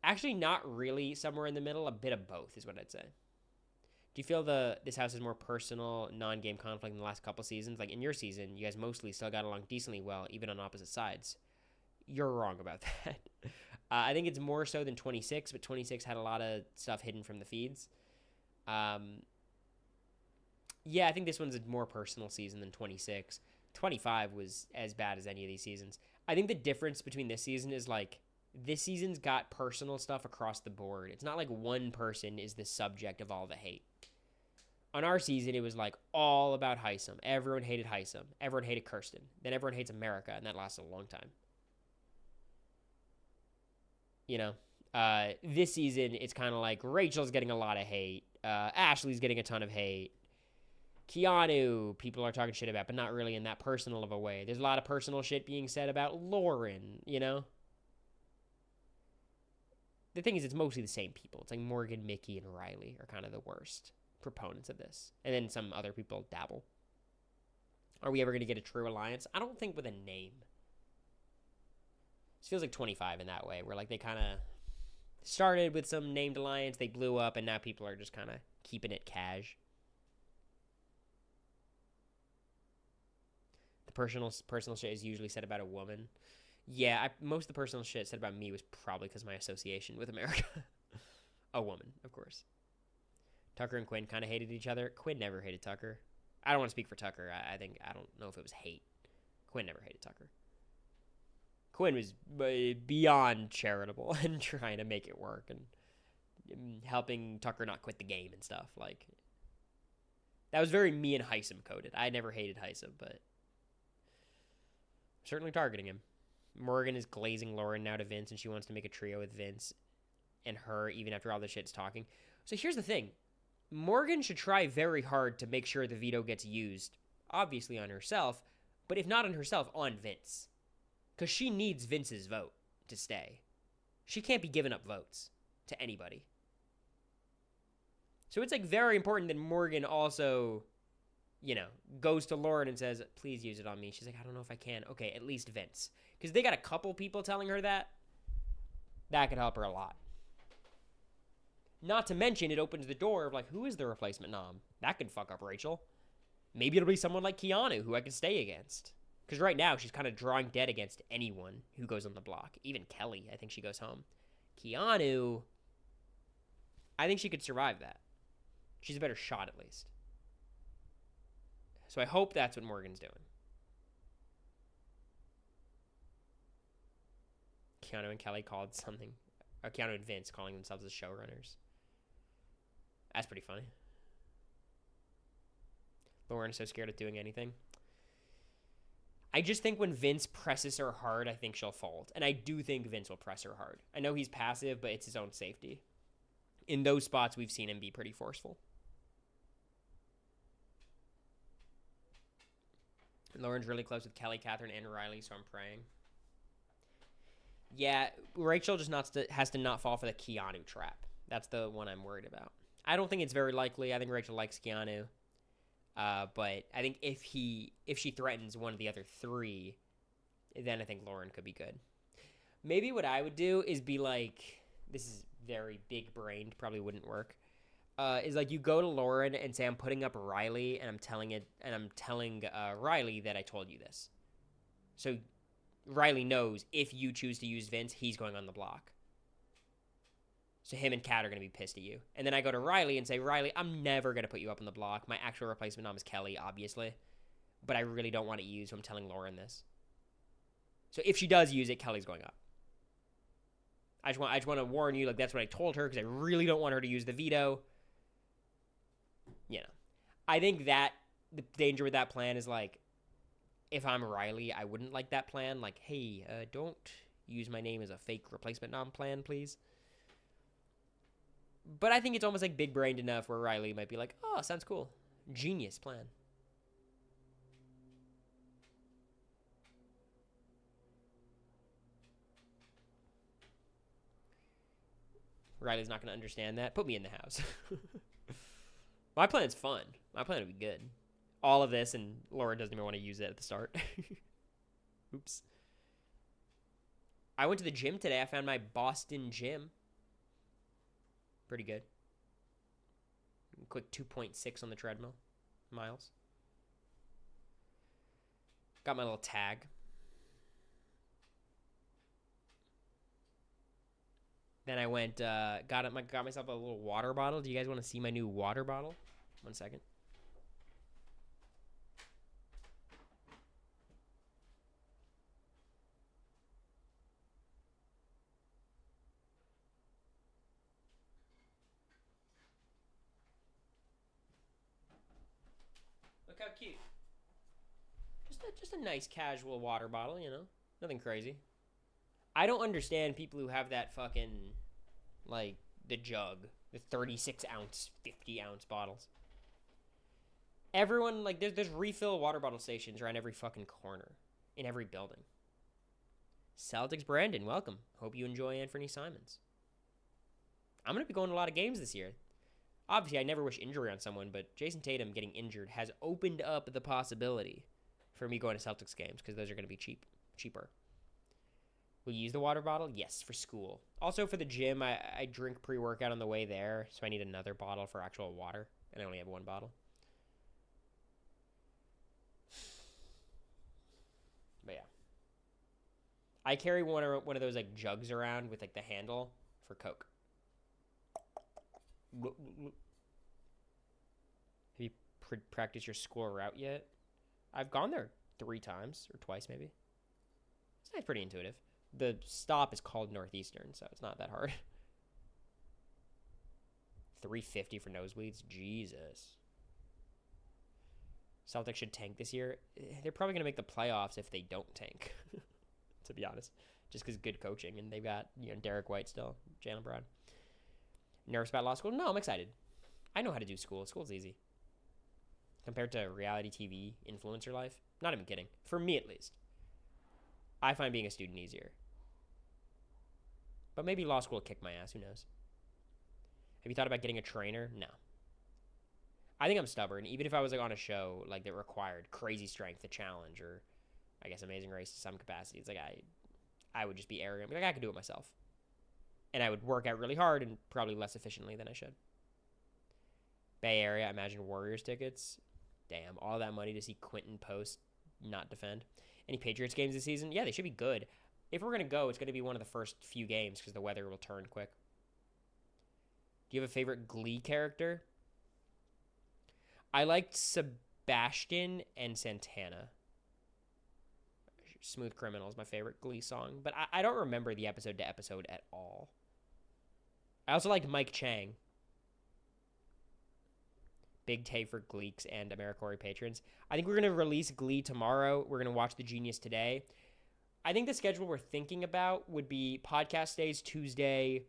Actually, not really somewhere in the middle. A bit of both is what I'd say. Do you feel this house is more personal, non-game conflict than the last couple seasons? Like, in your season, you guys mostly still got along decently well, even on opposite sides. You're wrong about that. I think it's more so than 26, but 26 had a lot of stuff hidden from the feeds. Yeah, I think this one's a more personal season than 26. 25 was as bad as any of these seasons. I think the difference between this season is, like, this season's got personal stuff across the board. It's not like one person is the subject of all the hate. On our season, it was, like, all about Heisem. Everyone hated Heisem. Everyone hated Kirsten. Then everyone hates America, and that lasted a long time. This season, it's kind of like Rachel's getting a lot of hate. Ashley's getting a ton of hate. Keanu, people are talking shit about, but not really in that personal of a way. There's a lot of personal shit being said about Lauren, The thing is, it's mostly the same people. It's like Morgan, Mickey, and Riley are kind of the worst proponents of this. And then some other people dabble. Are we ever going to get a true alliance? I don't think with a name. This feels like 25 in that way, where like they kind of started with some named alliance, they blew up, and now people are just kind of keeping it cash. The personal shit is usually said about a woman. Yeah, most of the personal shit said about me was probably because of my association with America. A woman, of course. Tucker and Quinn kind of hated each other. Quinn never hated Tucker. I don't want to speak for Tucker. I don't know if it was hate. Quinn never hated Tucker. Quinn was beyond charitable and trying to make it work and helping Tucker not quit the game and stuff. Like, that was very me and Heisem coded. I never hated Heisem, but certainly targeting him. Morgan is glazing Lauren now to Vince, and she wants to make a trio with Vince and her, even after all the shit's talking. So here's the thing. Morgan should try very hard to make sure the veto gets used, obviously on herself, but if not on herself, on Vince. Because she needs Vince's vote to stay. She can't be giving up votes to anybody. So it's like very important that Morgan also, you know, goes to Lauren and says, please use it on me. She's like, I don't know if I can. Okay, at least Vince. Because they got a couple people telling her that. That could help her a lot. Not to mention, it opens the door of like, who is the replacement nom? That could fuck up Rachel. Maybe it'll be someone like Keanu, who I can stay against. Because right now, she's kind of drawing dead against anyone who goes on the block. Even Kelly, I think she goes home. Keanu, I think she could survive that. She's a better shot, at least. So I hope that's what Morgan's doing. Keanu and Kelly called something. Or Keanu and Vince calling themselves the showrunners. That's pretty funny. Lauren's so scared of doing anything. I just think when Vince presses her hard, I think she'll fold. And I do think Vince will press her hard. I know he's passive, but it's his own safety. In those spots, we've seen him be pretty forceful. Lauren's really close with Kelly, Catherine, and Riley, so I'm praying. Yeah, Rachel just has to not fall for the Keanu trap. That's the one I'm worried about. I don't think it's very likely. I think Rachel likes Keanu. But I think if she threatens one of the other three, then I think Lauren could be good. Maybe what I would do is be like, this is very big brained, probably wouldn't work. Is like you go to Lauren and say, I'm putting up Riley and I'm telling Riley that I told you this. So Riley knows if you choose to use Vince, he's going on the block. So him and Kat are going to be pissed at you. And then I go to Riley and say, Riley, I'm never going to put you up on the block. My actual replacement nom is Kelly, obviously. But I really don't want it used, so I'm telling Lauren this. So if she does use it, Kelly's going up. I just want to warn you, like that's what I told her, because I really don't want her to use the veto. You know. I think that the danger with that plan is like, if I'm Riley, I wouldn't like that plan. Like, hey, don't use my name as a fake replacement nom plan, please. But I think it's almost like big-brained enough where Riley might be like, oh, sounds cool. Genius plan. Riley's not going to understand that. Put me in the house. My plan's fun. My plan would be good. All of this, and Laura doesn't even want to use it at the start. Oops. I went to the gym today. I found my Boston gym. Pretty good. Quick 2.6 on the treadmill. Miles. Got my little tag. Then I went, got myself a little water bottle. Do you guys want to see my new water bottle? 1 second. Look how cute. Just a nice casual water bottle, you know? Nothing crazy. I don't understand people who have that fucking, like, the jug. The 36-ounce, 50-ounce bottles. Everyone, like, there's refill water bottle stations around every fucking corner. In every building. Celtics Brandon, welcome. Hope you enjoy Anthony Simons. I'm going to be going to a lot of games this year. Obviously, I never wish injury on someone, but Jason Tatum getting injured has opened up the possibility for me going to Celtics games because those are going to be cheaper. Will you use the water bottle? Yes, for school. Also for the gym, I drink pre-workout on the way there, so I need another bottle for actual water, and I only have one bottle. But yeah. I carry one of those like jugs around with like the handle for Coke. Have you practiced your school route yet? I've gone there 3 times or twice maybe. It's pretty intuitive. The stop is called Northeastern, so it's not that hard. 350 for nosebleeds. Jesus. Celtics should tank this year. They're probably going to make the playoffs if they don't tank, to be honest. Just because good coaching, and they've got Derek White still, Jaylen Brown. Nervous about law school? No, I'm excited. I know how to do school. School's easy. Compared to reality TV influencer life, not even kidding. For me, at least. I find being a student easier. But maybe law school will kick my ass. Who knows? Have you thought about getting a trainer? No. I think I'm stubborn. Even if I was like on a show like that required crazy strength, a challenge, or I guess Amazing Race to some capacity, it's like I would just be arrogant. Be like, I could do it myself. And I would work out really hard and probably less efficiently than I should. Bay Area, Imagine Warriors tickets. Damn, all that money to see Quentin Post not defend. Any Patriots games this season? Yeah, they should be good. If we're going to go, it's going to be one of the first few games because the weather will turn quick. Do you have a favorite Glee character? I liked Sebastian and Santana. Smooth Criminal is my favorite Glee song, but I don't remember the episode to episode at all. I also liked Mike Chang. Big day for Gleeks and AmeriCorey patrons. I think we're going to release Glee tomorrow. We're going to watch The Genius today. I think the schedule we're thinking about would be podcast days Tuesday,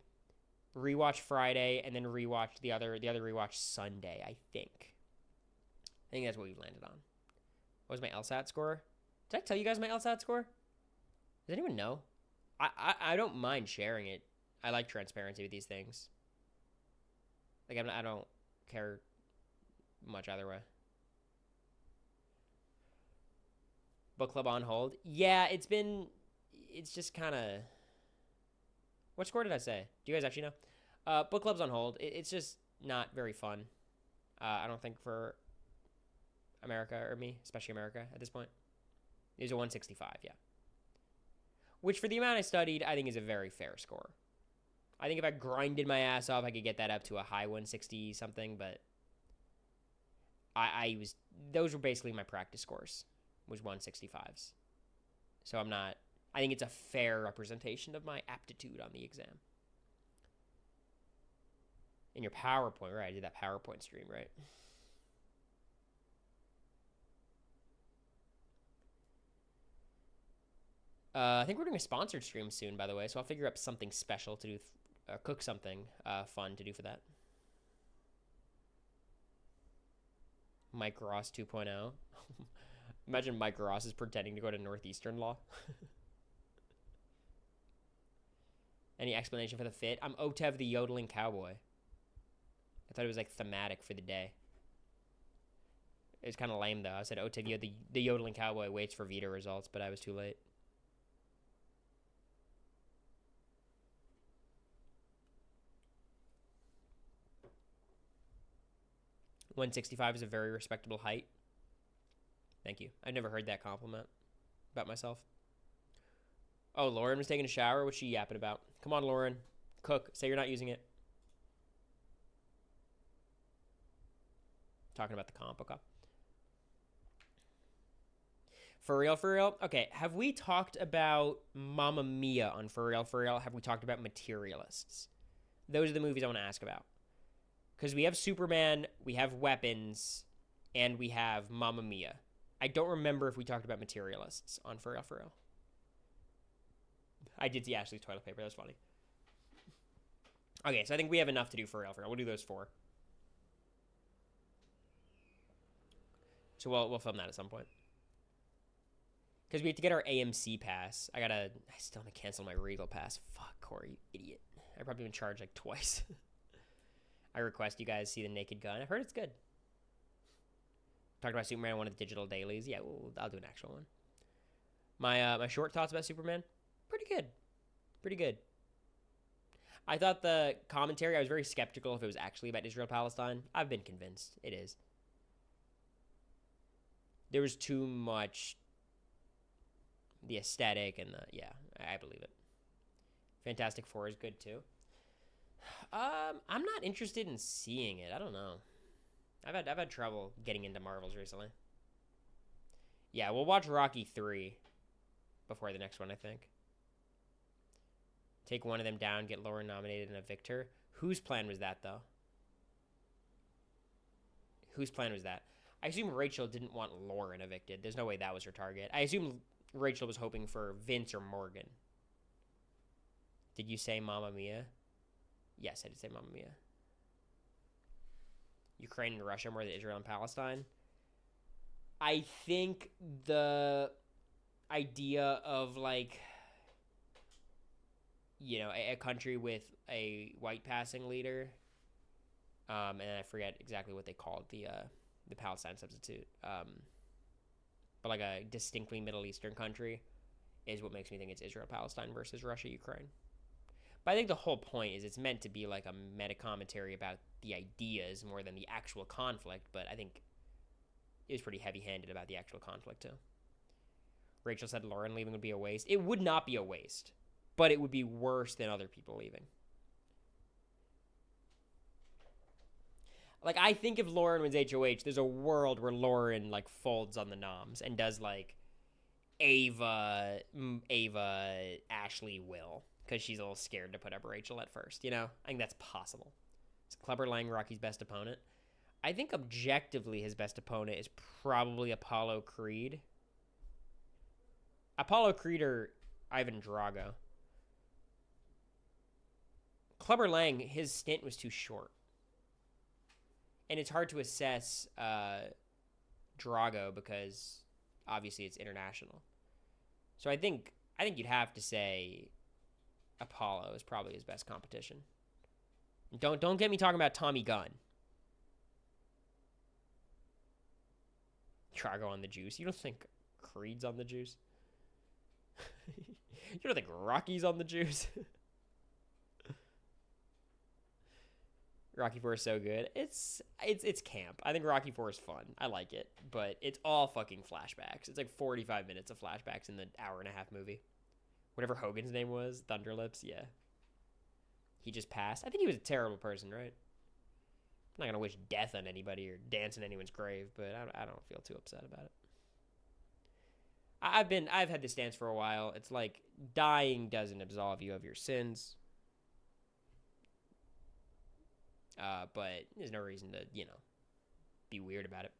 rewatch Friday, and then rewatch the other rewatch Sunday, I think. I think that's what we've landed on. What was my LSAT score? Did I tell you guys my LSAT score? Does anyone know? I don't mind sharing it. I like transparency with these things. Like I don't care much either way. Book club on hold. Yeah, it's just kind of. What score did I say? Do you guys actually know? Book club's on hold. It's just not very fun. I don't think for America or me, especially America at this point. It was a 165, yeah. Which for the amount I studied, I think is a very fair score. I think if I grinded my ass off, I could get that up to a high 160 something, but those were basically my practice scores, was 165s. So I think it's a fair representation of my aptitude on the exam. In your PowerPoint, right? I did that PowerPoint stream, right? I think we're doing a sponsored stream soon, by the way, so I'll figure out something special to do, cook something fun to do for that. Mike Ross 2.0. Imagine Mike Ross is pretending to go to Northeastern Law. Any explanation for the fit? I'm Otev the yodeling cowboy. I thought it was like thematic for the day. It was kind of lame though. I said Otev the yodeling cowboy waits for veto results, but I was too late. .165 is a very respectable height. Thank you. I've never heard that compliment about myself. Oh, Lauren was taking a shower. What's she yapping about? Come on, Lauren. Cook. Say you're not using it. Talking about the comp. Okay. For real, for real? Okay, have we talked about Mamma Mia on For Real, for real? Have we talked about Materialists? Those are the movies I want to ask about. Because we have Superman, we have Weapons, and we have Mamma Mia. I don't remember if we talked about Materialists on For Real, for real. I did see Ashley's toilet paper. That was funny. Okay, so I think we have enough to do For Real, for real. We'll do those 4. So we'll film that at some point. Because we have to get our AMC pass. I still haven't canceled my Regal pass. Fuck, Cory, you idiot. I probably been charged like twice. I request you guys see The Naked Gun. I've heard it's good. Talked about Superman on one of the digital dailies. Yeah, I'll do an actual one. My short thoughts about Superman, pretty good. Pretty good. I thought the commentary, I was very skeptical if it was actually about Israel-Palestine. I've been convinced it is. There was too much the aesthetic and yeah, I believe it. Fantastic Four is good too. I'm not interested in seeing it. I don't know. I've had trouble getting into Marvels recently. Yeah, we'll watch Rocky 3 before the next one, I think. Take one of them down, get Lauren nominated, and a victor. Whose plan was that, though? Whose plan was that? I assume Rachel didn't want Lauren evicted. There's no way that was her target. I assume Rachel was hoping for Vince or Morgan. Did you say Mamma Mia? Yes, I did say Mamma Mia. Ukraine and Russia more than Israel and Palestine. I think the idea of, like, you know, a country with a white passing leader, and I forget exactly what they called the Palestine substitute, but like a distinctly Middle Eastern country is what makes me think it's Israel-Palestine versus Russia-Ukraine. But I think the whole point is it's meant to be like a meta-commentary about the ideas more than the actual conflict, but I think it was pretty heavy-handed about the actual conflict, too. Rachel said Lauren leaving would be a waste. It would not be a waste, but it would be worse than other people leaving. Like, I think if Lauren wins HOH, there's a world where Lauren, like, folds on the noms and does, like, Ava, Ashley, Will, because she's a little scared to put up Rachel at first, you know? I think that's possible. Is Clubber Lang Rocky's best opponent? I think objectively his best opponent is probably Apollo Creed. Apollo Creed or Ivan Drago. Clubber Lang, his stint was too short. And it's hard to assess Drago because obviously it's international. So I think you'd have to say Apollo is probably his best competition. Don't get me talking about Tommy Gunn. Drago on the juice. You don't think Creed's on the juice? You don't think Rocky's on the juice? Rocky 4 is so good. It's camp. I think Rocky 4 is fun. I like it, but it's all fucking flashbacks. It's like 45 minutes of flashbacks in the hour and a half movie. Whatever Hogan's name was, Thunderlips, yeah. He just passed. I think he was a terrible person, right? I'm not gonna wish death on anybody or dance in anyone's grave, but I don't feel too upset about it. I've had this stance for a while. It's like dying doesn't absolve you of your sins. But there's no reason to, you know, be weird about it.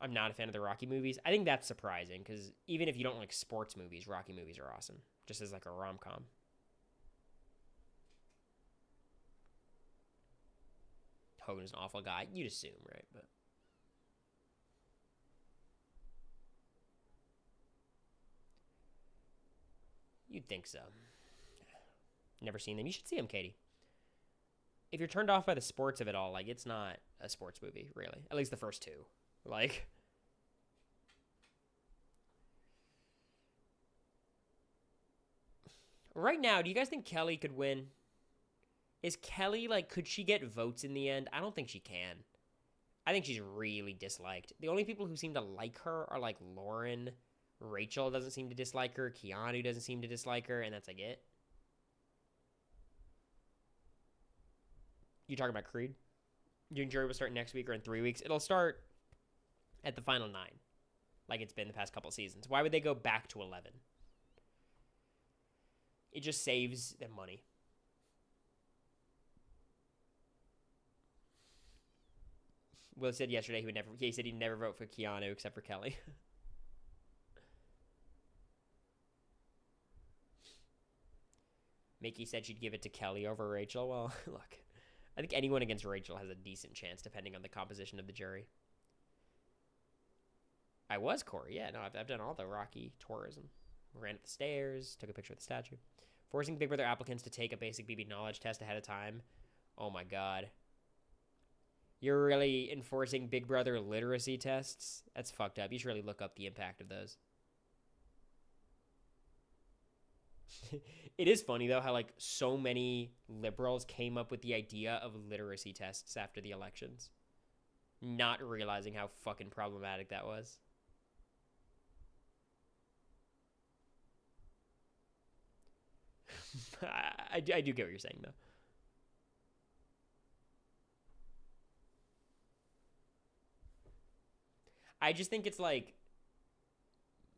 I'm not a fan of the Rocky movies. I think that's surprising because even if you don't like sports movies, Rocky movies are awesome. Just as like a rom-com. Hogan's an awful guy. You'd assume, right? But you'd think so. Never seen them. You should see them, Katie. If you're turned off by the sports of it all, like, it's not a sports movie, really. At least the first two. Like, right now, do you guys think Kelly could win? Is Kelly, like, could she get votes in the end? I don't think she can. I think she's really disliked. The only people who seem to like her are, like, Lauren. Rachel doesn't seem to dislike her. Keanu doesn't seem to dislike her, and that's, like, it. You talking about Creed? Your jury will start next week or in 3 weeks. It'll start at the final 9, like it's been the past couple seasons. Why would they go back to 11? It just saves them money. Will said yesterday he said he'd never vote for Keanu except for Kelly. Mickey said she'd give it to Kelly over Rachel. Well, look, I think anyone against Rachel has a decent chance depending on the composition of the jury. I was Cory. Yeah, no, I've done all the Rocky tourism. Ran up the stairs, took a picture of the statue. Forcing Big Brother applicants to take a basic BB knowledge test ahead of time. Oh my god. You're really enforcing Big Brother literacy tests? That's fucked up. You should really look up the impact of those. It is funny though how like so many liberals came up with the idea of literacy tests after the elections, not realizing how fucking problematic that was. I do get what you're saying though. I just think it's like,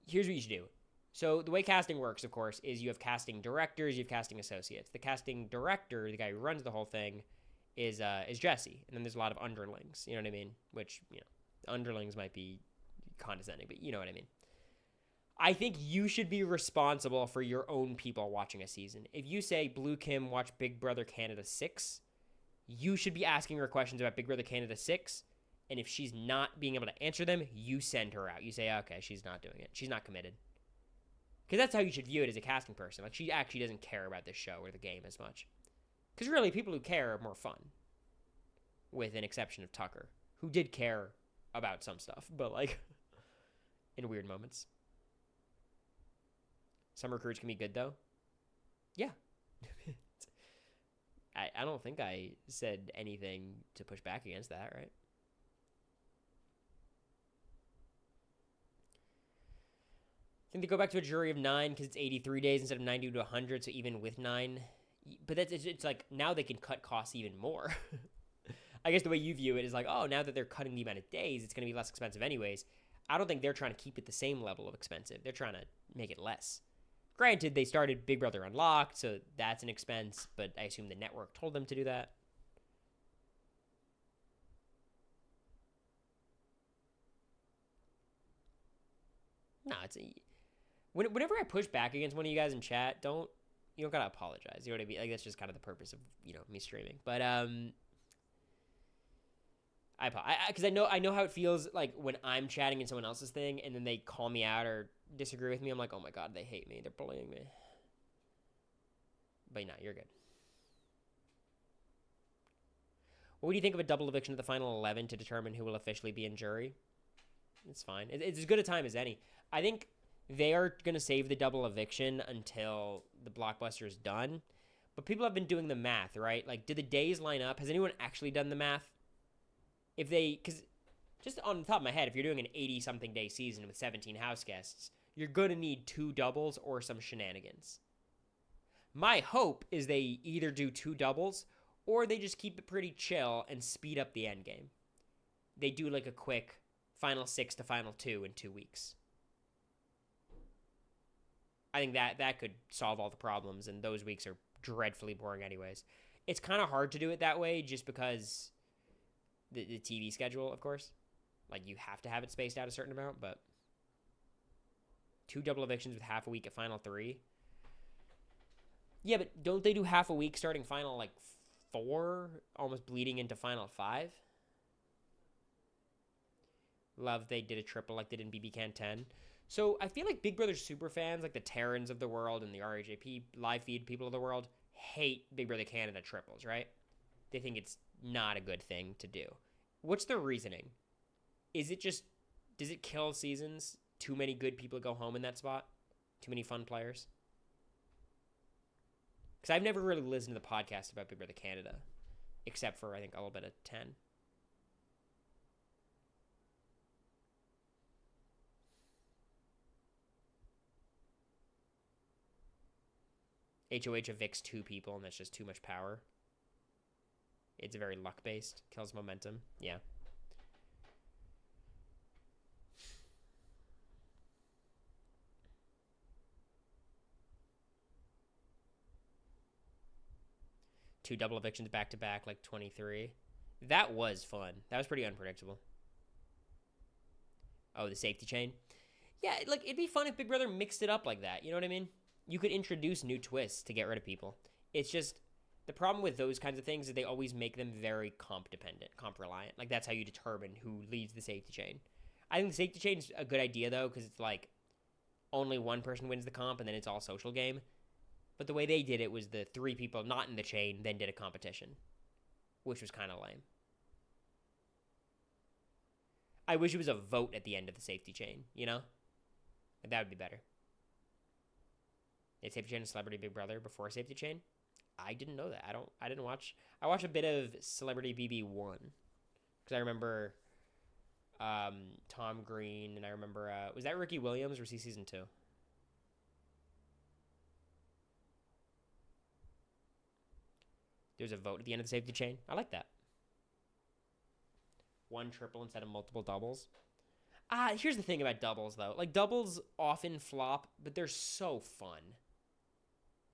here's what you should do. So the way casting works, of course, is you have casting directors, you have casting associates. The casting director, the guy who runs the whole thing, is Jesse, and then there's a lot of underlings. You know what I mean? Which, underlings might be condescending, but you know what I mean. I think you should be responsible for your own people watching a season. If you say Blue Kim watch Big Brother Canada 6, you should be asking her questions about Big Brother Canada 6. And if she's not being able to answer them, you send her out. You say, okay, she's not doing it. She's not committed. Because that's how you should view it as a casting person. Like, she actually doesn't care about this show or the game as much. Because really, people who care are more fun. With an exception of Tucker, who did care about some stuff, but like, in weird moments. Some recruits can be good, though. Yeah. I don't think I said anything to push back against that, right? I think they go back to a jury of 9 because it's 83 days instead of 90 to 100, so even with 9. But it's like, now they can cut costs even more. I guess the way you view it is like, oh, now that they're cutting the amount of days, it's going to be less expensive anyways. I don't think they're trying to keep it the same level of expensive. They're trying to make it less. Granted, they started Big Brother Unlocked, so that's an expense, but I assume the network told them to do that. No, whenever I push back against one of you guys in chat, you don't gotta apologize. You know what I mean? Like, that's just kind of the purpose of me streaming. But because I know how it feels like when I'm chatting in someone else's thing, and then they call me out or disagree with me. I'm like, oh my god, they hate me. They're bullying me. But no, you're good. What do you think of a double eviction of the final 11 to determine who will officially be in jury? It's fine. It's as good a time as any. I think they are going to save the double eviction until the blockbuster is done. But people have been doing the math, right? Like, did the days line up? Has anyone actually done the math? Because just on the top of my head, if you're doing an 80-something day season with 17 house guests, you're going to need 2 doubles or some shenanigans. My hope is they either do 2 doubles or they just keep it pretty chill and speed up the end game. They do like a quick final 6 to final 2 in 2 weeks. I think that could solve all the problems, and those weeks are dreadfully boring anyways. It's kind of hard to do it that way just because the TV schedule, of course. Like, you have to have it spaced out a certain amount, but 2 double evictions with half a week at final 3. Yeah, but don't they do half a week starting final, 4, almost bleeding into final 5? Love they did a triple like they did in BB Can 10. So I feel like Big Brother super fans, like the Terrans of the world and the RAJP live feed people of the world, hate Big Brother Canada triples, right? They think it's not a good thing to do. What's the reasoning? Is it just, does it kill seasons? Too many good people go home in that spot? Too many fun players? Because I've never really listened to the podcast about Big Brother Canada, except for, I think, a little bit of 10. HOH evicts 2 people, and that's just too much power. It's very luck-based. Kills momentum. Yeah. Two double evictions back-to-back, like 23. That was fun. That was pretty unpredictable. Oh, the safety chain? Yeah, like, it'd be fun if Big Brother mixed it up like that. You know what I mean? You could introduce new twists to get rid of people. It's just, the problem with those kinds of things is they always make them very comp-dependent, comp-reliant. Like, that's how you determine who leads the safety chain. I think the safety chain is a good idea, though, because it's like, only one person wins the comp, and then it's all social game. But the way they did it was the 3 people not in the chain then did a competition, which was kind of lame. I wish it was a vote at the end of the safety chain, you know? That would be better. They Safety Chain and Celebrity Big Brother before Safety Chain. I didn't know that. I didn't watch. I watched a bit of Celebrity BB1 because I remember Tom Green, and I remember was that Ricky Williams or was he season 2? There's a vote at the end of the Safety Chain. I like that. One triple instead of multiple doubles. Here's the thing about doubles though. Like doubles often flop, but they're so fun.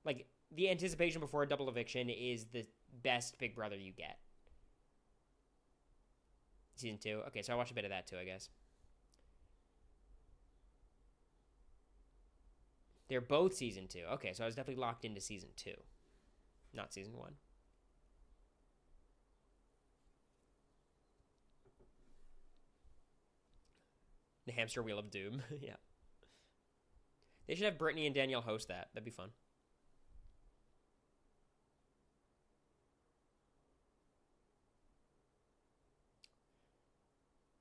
Like the anticipation before a double eviction is the best Big Brother you get. Season 2. Okay, so I watched a bit of that too, I guess. They're both season 2. Okay, so I was definitely locked into season 2, not season 1. The Hamster Wheel of Doom. Yeah. They should have Brittany and Danielle host that. That'd be fun.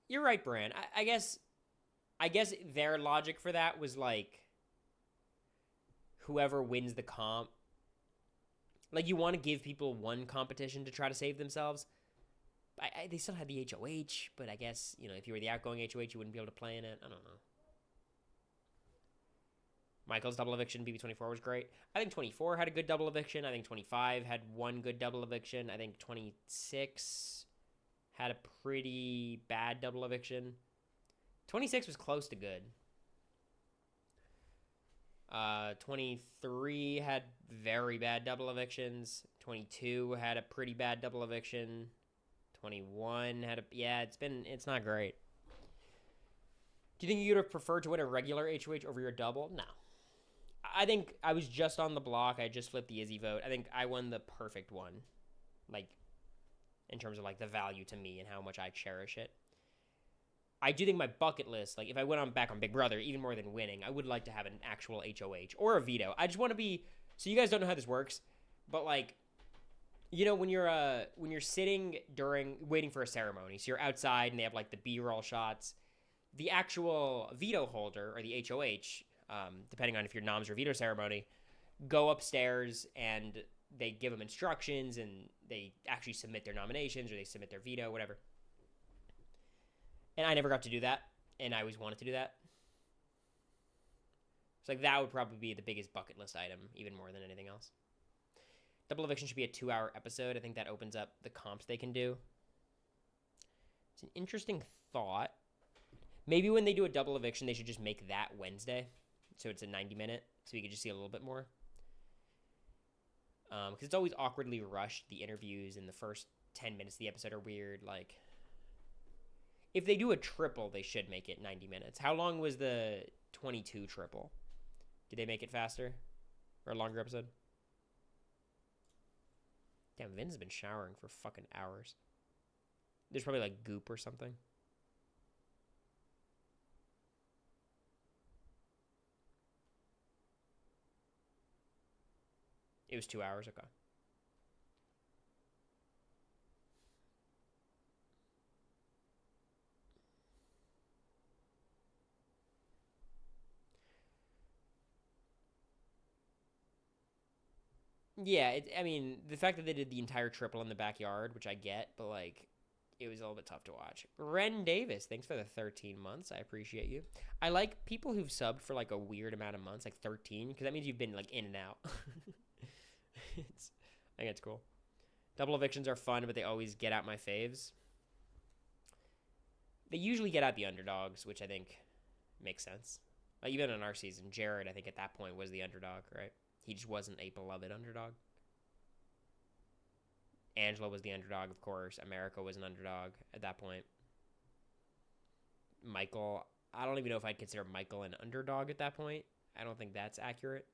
You're right, Bran. I guess their logic for that was like whoever wins the comp. Like you want to give people one competition to try to save themselves. They still had the HOH, but I guess, if you were the outgoing HOH, you wouldn't be able to play in it. I don't know. Michael's double eviction, BB24 was great. I think 24 had a good double eviction. I think 25 had one good double eviction. I think 26 had a pretty bad double eviction. 26 was close to good. 23 had very bad double evictions. 22 had a pretty bad double eviction. 21 had it's not great. Do you think you'd have preferred to win a regular HOH over your double? No. I think I was just on the block. I just flipped the Izzy vote. I think I won the perfect one. Like, in terms of, like, the value to me and how much I cherish it. I do think my bucket list, like, if I went back on Big Brother, even more than winning, I would like to have an actual HOH or a veto. I just want to be... So you guys don't know how this works, but, like... when you're sitting waiting for a ceremony, so you're outside and they have like the B-roll shots, the actual veto holder or the HOH, depending on if your noms or veto ceremony, go upstairs and they give them instructions and they actually submit their nominations or they submit their veto, whatever. And I never got to do that, and I always wanted to do that. So like that would probably be the biggest bucket list item, even more than anything else. Double eviction should be a 2-hour episode. I think that opens up the comps they can do. It's an interesting thought. Maybe when they do a double eviction, they should just make that Wednesday. So it's a 90-minute, so we could just see a little bit more. Because it's always awkwardly rushed. The interviews in the first 10 minutes of the episode are weird. Like, if they do a triple, they should make it 90 minutes. How long was the 22 triple? Did they make it faster? Or a longer episode? Damn, Vin's been showering for fucking hours. There's probably like goop or something. It was 2 hours, okay. Yeah, I mean, the fact that they did the entire triple in the backyard, which I get, but, like, it was a little bit tough to watch. Ren Davis, thanks for the 13 months. I appreciate you. I like people who've subbed for, like, a weird amount of months, like 13, because that means you've been, like, in and out. I think it's cool. Double evictions are fun, but they always get out my faves. They usually get out the underdogs, which I think makes sense. Like, even in our season, Jared, I think at that point was the underdog, right? He just wasn't a beloved underdog. Angela was the underdog, of course. America was an underdog at that point. Michael, I don't even know if I'd consider Michael an underdog at that point. I don't think that's accurate.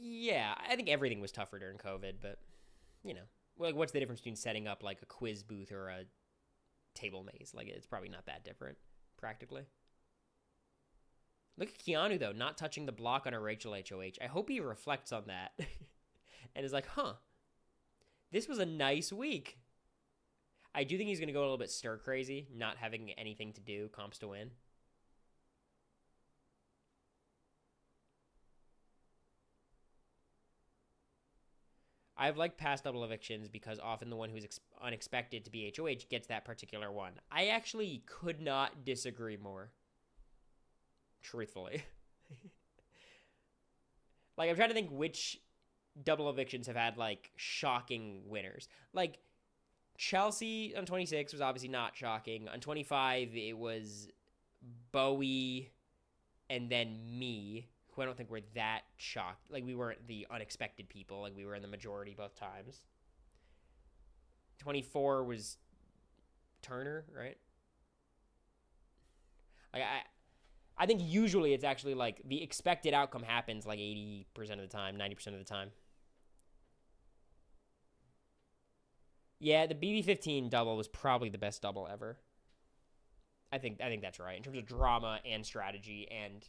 Yeah, I think everything was tougher during COVID, but, like, what's the difference between setting up, like, a quiz booth or a table maze? Like, it's probably not that different, practically. Look at Keanu, though, not touching the block on a Rachel HOH. I hope he reflects on that and is like, this was a nice week. I do think he's going to go a little bit stir crazy, not having anything to do, comps to win. I've liked past double evictions because often the one who's unexpected to be HOH gets that particular one. I actually could not disagree more. Truthfully. Like, I'm trying to think which double evictions have had, like, shocking winners. Like, Chelsea on 26 was obviously not shocking. On 25, it was Bowie and then me, who I don't think were that shocked. Like, we weren't the unexpected people. Like, we were in the majority both times. 24 was Turner, right? Like, I think usually it's actually, like, the expected outcome happens, like, 80% of the time, 90% of the time. Yeah, the BB15 double was probably the best double ever. I think that's right. In terms of drama and strategy and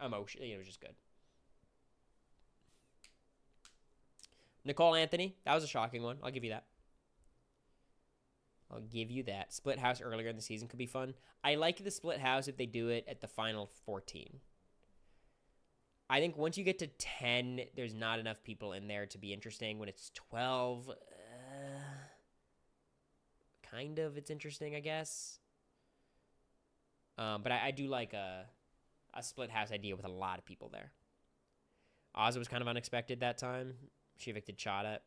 emotion, it was just good. Nicole Anthony, that was a shocking one. I'll give you that. I'll give you that. Split house earlier in the season could be fun. I like the split house if they do it at the final 14. I think once you get to 10, there's not enough people in there to be interesting. When it's 12, kind of it's interesting, I guess. But I do like a split house idea with a lot of people there. Ozza was kind of unexpected that time. She evicted Chada.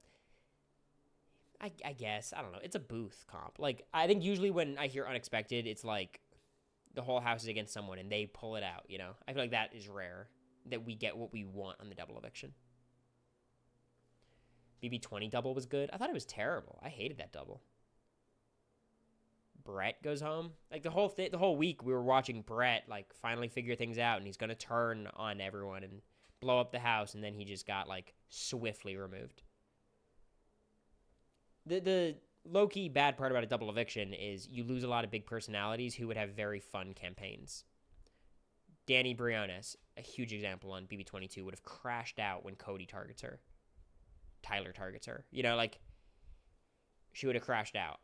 I guess. I don't know. It's a booth comp. Like, I think usually when I hear unexpected, it's like the whole house is against someone and they pull it out, you know? I feel like that is rare, that we get what we want on the double eviction. BB20 double was good. I thought it was terrible. I hated that double. Brett goes home. Like, the whole week we were watching Brett, like, finally figure things out, and he's going to turn on everyone and blow up the house, and then he just got, like, swiftly removed. The low-key bad part about a double eviction is you lose a lot of big personalities who would have very fun campaigns. Danny Briones, a huge example on BB22, would have crashed out when Cody targets her. Tyler targets her. You know, like, she would have crashed out.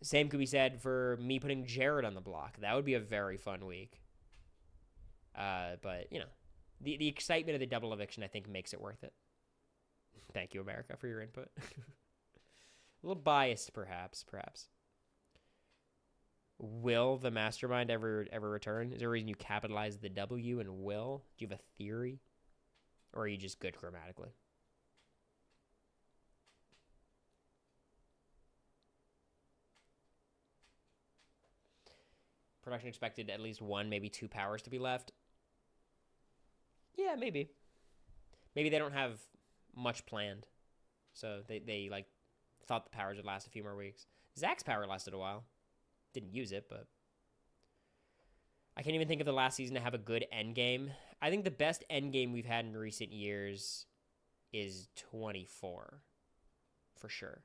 Same could be said for me putting Jared on the block. That would be a very fun week. But, you know, the excitement of the double eviction, I think, makes it worth it. Thank you, America, for your input. A little biased, perhaps. Will the mastermind ever return? Is there a reason you capitalize the W in will? Do you have a theory? Or are you just good grammatically? Production expected at least 1, maybe 2 powers to be left. Yeah, maybe. Maybe they don't have much planned. So they like, thought the powers would last a few more weeks. Zach's power lasted a while. Didn't use it, but I can't even think of the last season to have a good end game. I think the best end game we've had in recent years is 24, for sure.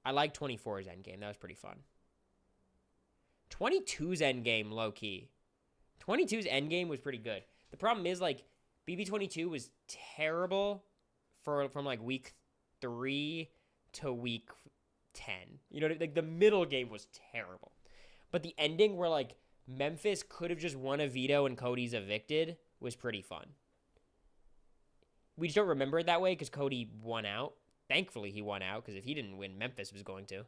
I like 24's end game. That was pretty fun. 22's end game, low key. 22's end game was pretty good. The problem is, like, BB22 was terrible from like week 3 to week 10. You know, like, the middle game was terrible. But the ending where, like, Memphis could have just won a veto and Cody's evicted was pretty fun. We just don't remember it that way because Cody won out. Thankfully, he won out, because if he didn't win, Memphis was going to.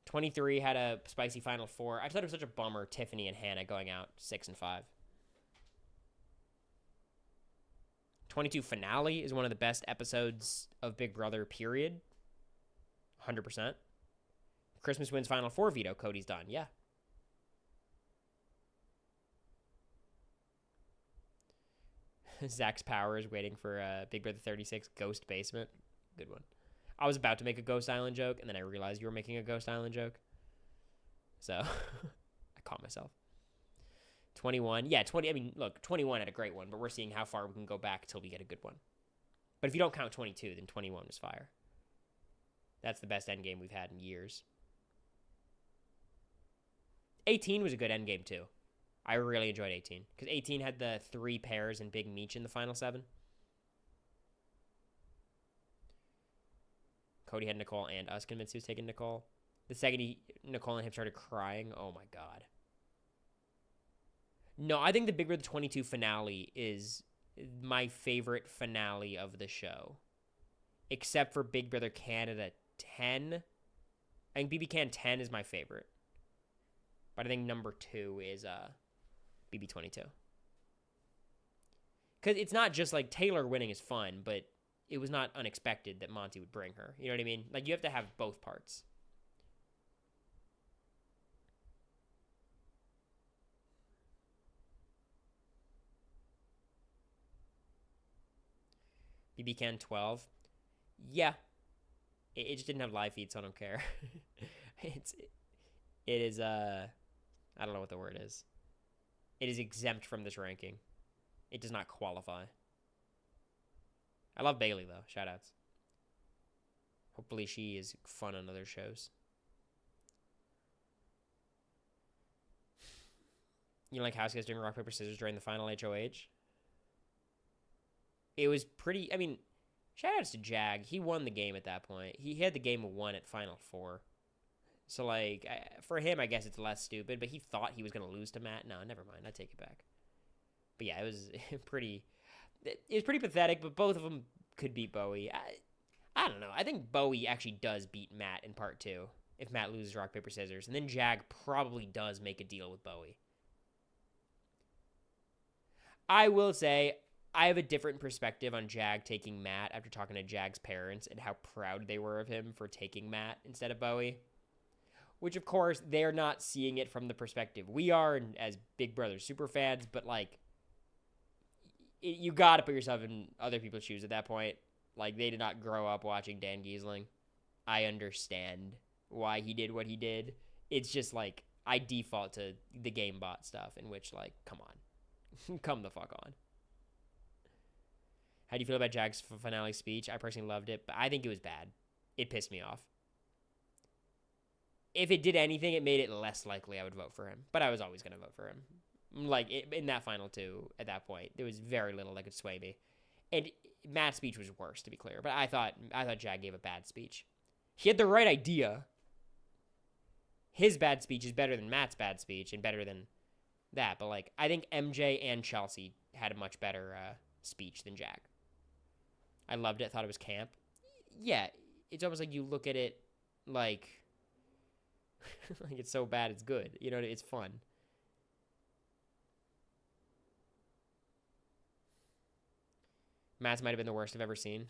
23 had a spicy Final Four. I thought it was such a bummer, Tiffany and Hannah going out 6 and 5. 22 finale is one of the best episodes of Big Brother, period. 100%. Christmas wins Final Four veto. Cody's done. Yeah. Zach's power is waiting for Big Brother 36 Ghost Basement. Good one. I was about to make a Ghost Island joke, and then I realized you were making a Ghost Island joke. So, I caught myself. 21. Yeah, 20. I mean, look, 21 had a great one, but we're seeing how far we can go back until we get a good one. But if you don't count 22, then 21 was fire. That's the best endgame we've had in years. 18 was a good endgame, too. I really enjoyed 18. Because 18 had the 3 pairs and Big Meech in the final 7. Cody had Nicole and us convinced he was taking Nicole. The second Nicole and him started crying, oh my god. No, I think the Big Brother 22 finale is my favorite finale of the show. Except for Big Brother Canada 10. I think BB Can 10 is my favorite. But I think number 2 is BB 22. Because it's not just like Taylor winning is fun, but it was not unexpected that Monty would bring her. You know what I mean? Like, you have to have both parts. BB Can 12. Yeah. It just didn't have live feed, so I don't care. It is, I don't know what the word is. It is exempt from this ranking. It does not qualify. I love Bailey, though. Shoutouts. Hopefully she is fun on other shows. You know, like House guys doing rock, paper, scissors during the final HOH? It was pretty... I mean, shoutouts to Jag. He won the game at that point. He had the game won at Final 4. So, like, for him, I guess it's less stupid, but he thought he was going to lose to Matt. No, never mind. I take it back. But yeah, it was pretty... It was pretty pathetic, but both of them could beat Bowie. I don't know. I think Bowie actually does beat Matt in part 2 if Matt loses rock, paper, scissors. And then Jag probably does make a deal with Bowie. I will say, I have a different perspective on Jag taking Matt after talking to Jag's parents and how proud they were of him for taking Matt instead of Bowie. Which, of course, they're not seeing it from the perspective we are as Big Brother super fans, but, like, you got to put yourself in other people's shoes at that point. Like, they did not grow up watching Dan Giesling. I understand why he did what he did. It's just, like, I default to the game bot stuff in which, like, come on. Come the fuck on. How do you feel about Jag's finale speech? I personally loved it, but I think it was bad. It pissed me off. If it did anything, it made it less likely I would vote for him. But I was always going to vote for him. Like, in that final 2, at that point, there was very little that could sway me. And Matt's speech was worse, to be clear. But I thought Jag gave a bad speech. He had the right idea. His bad speech is better than Matt's bad speech and better than that. But, like, I think MJ and Chelsea had a much better speech than Jag. I loved it. Thought it was camp. Yeah, it's almost like you look at it like... like it's so bad it's good. You know, it's fun. Matt's might have been the worst I've ever seen.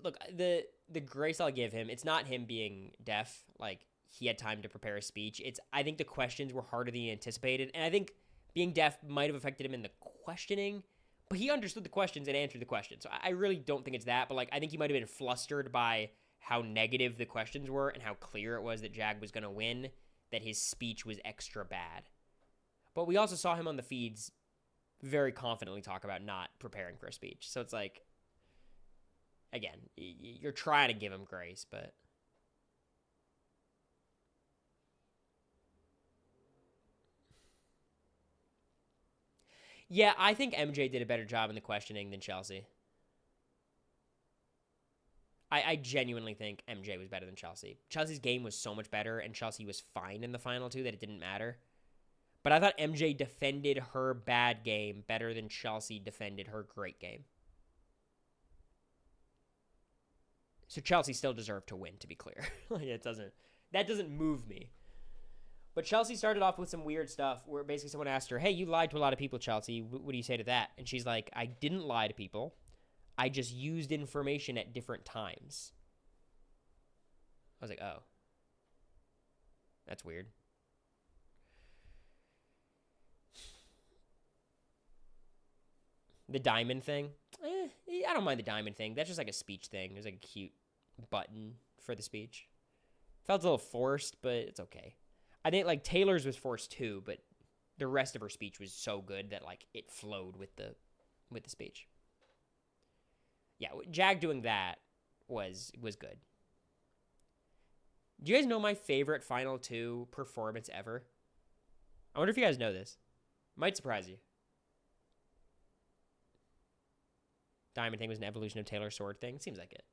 Look, the grace I'll give him, it's not him being deaf. Like, he had time to prepare a speech. I think the questions were harder than he anticipated. And I think being deaf might have affected him in the questioning. But he understood the questions and answered the questions. So I really don't think it's that. But, like, I think he might have been flustered by how negative the questions were and how clear it was that Jag was going to win, that his speech was extra bad. But we also saw him on the feeds very confidently talk about not preparing for a speech. So it's like, again, you're trying to give him grace, but... Yeah, I think MJ did a better job in the questioning than Chelsea. I genuinely think MJ was better than Chelsea. Chelsea's game was so much better, and Chelsea was fine in the final 2 that it didn't matter. But I thought MJ defended her bad game better than Chelsea defended her great game. So Chelsea still deserved to win, to be clear. Like, that doesn't move me. But Chelsea started off with some weird stuff where basically someone asked her, hey, you lied to a lot of people, Chelsea. What do you say to that? And she's like, I didn't lie to people. I just used information at different times. I was like, oh. That's weird. The diamond thing? I don't mind the diamond thing. That's just like a speech thing. There's like a cute button for the speech. Felt a little forced, but it's okay. I think like Taylor's was forced too, but the rest of her speech was so good that like it flowed with the speech. Yeah, Jag doing that was good. Do you guys know my favorite Final 2 performance ever? I wonder if you guys know this. Might surprise you. Diamond thing was an evolution of Taylor's sword thing. Seems like it.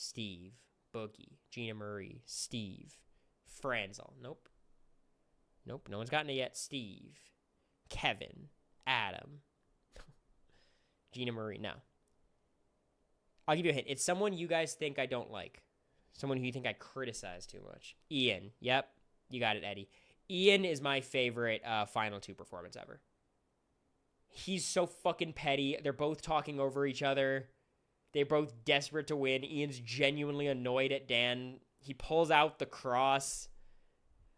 Steve, Boogie, Gina Marie, Steve, Franzel. Nope. Nope, no one's gotten it yet. Steve, Kevin, Adam, Gina Marie. No. I'll give you a hint. It's someone you guys think I don't like. Someone who you think I criticize too much. Ian. Yep. You got it, Eddie. Ian is my favorite Final Two performance ever. He's so fucking petty. They're both talking over each other. They're both desperate to win. Ian's genuinely annoyed at Dan. He pulls out the cross.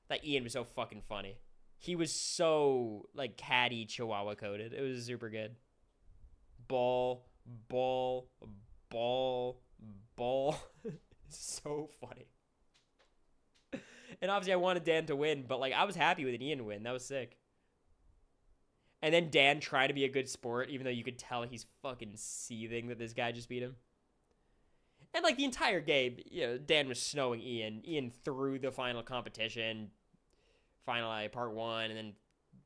That Ian was so fucking funny. He was so, like, catty Chihuahua coded. It was super good. Ball. So funny. And obviously I wanted Dan to win, but, like, I was happy with an Ian win. That was sick. And then Dan trying to be a good sport, even though you could tell he's fucking seething that this guy just beat him. And, like, the entire game, you know, Dan was snowing Ian. Ian threw the final competition, final part one, and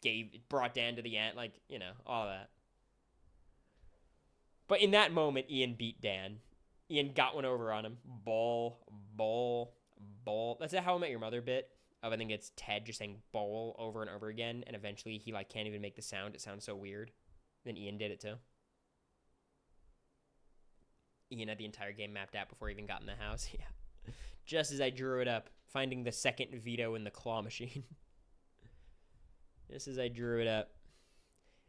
then brought Dan to the end. Like, you know, all of that. But in that moment, Ian beat Dan. Ian got one over on him. Ball. That's How I Met Your Mother bit. I think it's Ted just saying bowl over and over again, and eventually he, like, can't even make the sound. It sounds so weird. Then Ian did it too. Ian had the entire game mapped out before he even got in the house. Yeah. Just as I drew it up, finding the second veto in the claw machine. Just as I drew it up.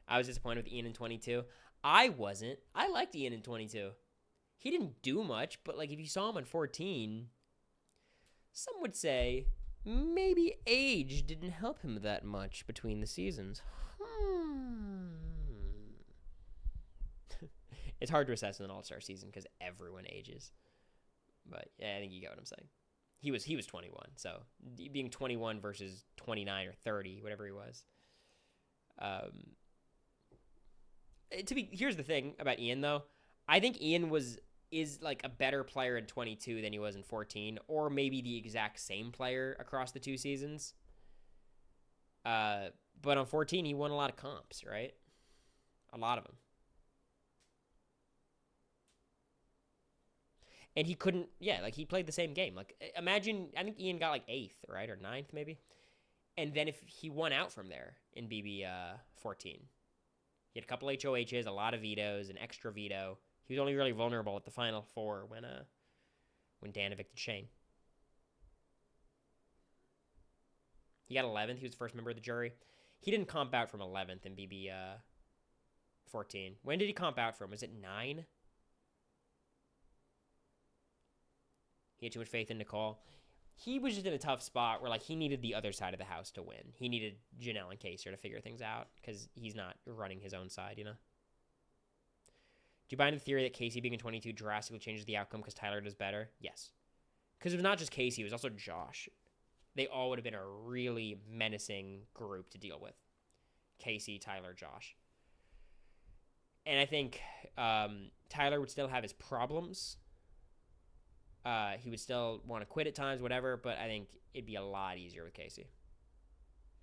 I was disappointed with Ian in 22. I wasn't. I liked Ian in 22. He didn't do much, but, like, if you saw him on 14, some would say maybe age didn't help him that much between the seasons. It's hard to assess in an all-star season because everyone ages. But yeah, I think you get what I'm saying. He was 21, so being 21 versus 29 or 30, whatever he was. Here's the thing about Ian though. I think Ian is like a better player in 22 than he was in 14, or maybe the exact same player across the two seasons. But on 14, he won a lot of comps, right? A lot of them. And he couldn't, yeah, like, he played the same game. Like, imagine, I think Ian got, like, 8th, right? Or 9th, maybe? And then if he won out from there in BB 14. He had a couple HOHs, a lot of vetoes, an extra veto. He was only really vulnerable at the Final Four when Dan evicted Shane. He got 11th. He was the first member of the jury. He didn't comp out from 11th in BB 14. When did he comp out from? Was it 9? He had too much faith in Nicole. He was just in a tough spot where, like, he needed the other side of the house to win. He needed Janelle and Kaser to figure things out because he's not running his own side, you know? Do you buy into the theory that Casey being in 22 drastically changes the outcome because Tyler does better? Yes. Because it was not just Casey, it was also Josh. They all would have been a really menacing group to deal with. Casey, Tyler, Josh. And I think Tyler would still have his problems. He would still want to quit at times, whatever, but I think it'd be a lot easier with Casey.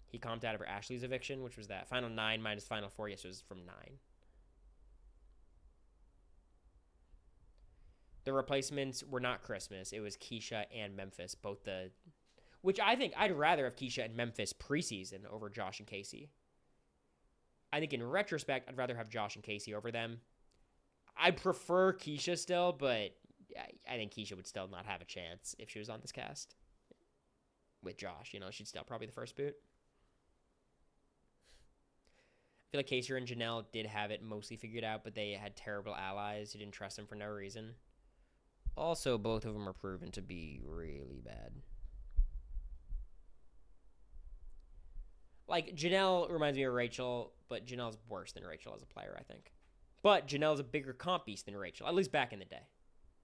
He comped out over Ashley's eviction, which was that. Final 9 minus Final 4, yes, it was from 9. The replacements were not Christmas. It was Keisha and Memphis, both the... Which I think I'd rather have Keisha and Memphis preseason over Josh and Casey. I think in retrospect, I'd rather have Josh and Casey over them. I'd prefer Keisha still, but I think Keisha would still not have a chance if she was on this cast with Josh. You know, she'd still probably the first boot. I feel like Kaser and Janelle did have it mostly figured out, but they had terrible allies who didn't trust them for no reason. Also, both of them are proven to be really bad. Like, Janelle reminds me of Rachel, but Janelle's worse than Rachel as a player, I think. But Janelle's a bigger comp beast than Rachel, at least back in the day.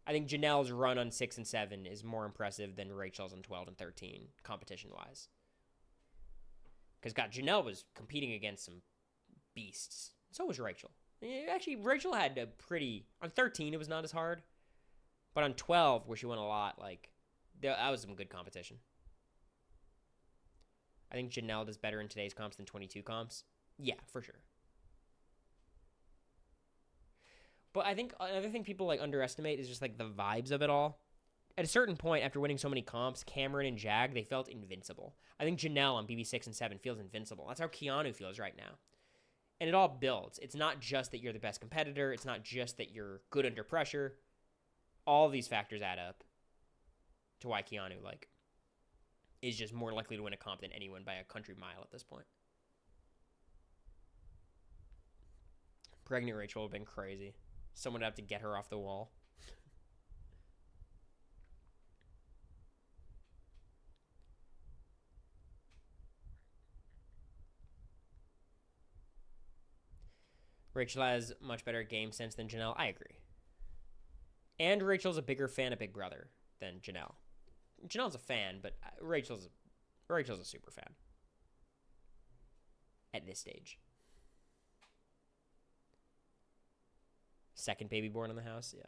I think Janelle's run on 6 and 7 is more impressive than Rachel's on 12 and 13, competition-wise. Because, God, Janelle was competing against some beasts. So was Rachel. Actually, Rachel had a pretty... On 13, it was not as hard. But on 12, where she won a lot, like, that was some good competition. I think Janelle does better in today's comps than 22 comps. Yeah, for sure. But I think another thing people, like, underestimate is just, like, the vibes of it all. At a certain point, after winning so many comps, Cameron and Jag, they felt invincible. I think Janelle on BB6 and 7 feels invincible. That's how Keanu feels right now. And it all builds. It's not just that you're the best competitor. It's not just that you're good under pressure. All these factors add up to why Keanu, is just more likely to win a comp than anyone by a country mile at this point. Pregnant Rachel would have been crazy. Someone would have to get her off the wall. Rachel has much better game sense than Janelle. I agree. And Rachel's a bigger fan of Big Brother than Janelle. Janelle's a fan, but Rachel's a super fan. At this stage. Second baby born in the house, yeah.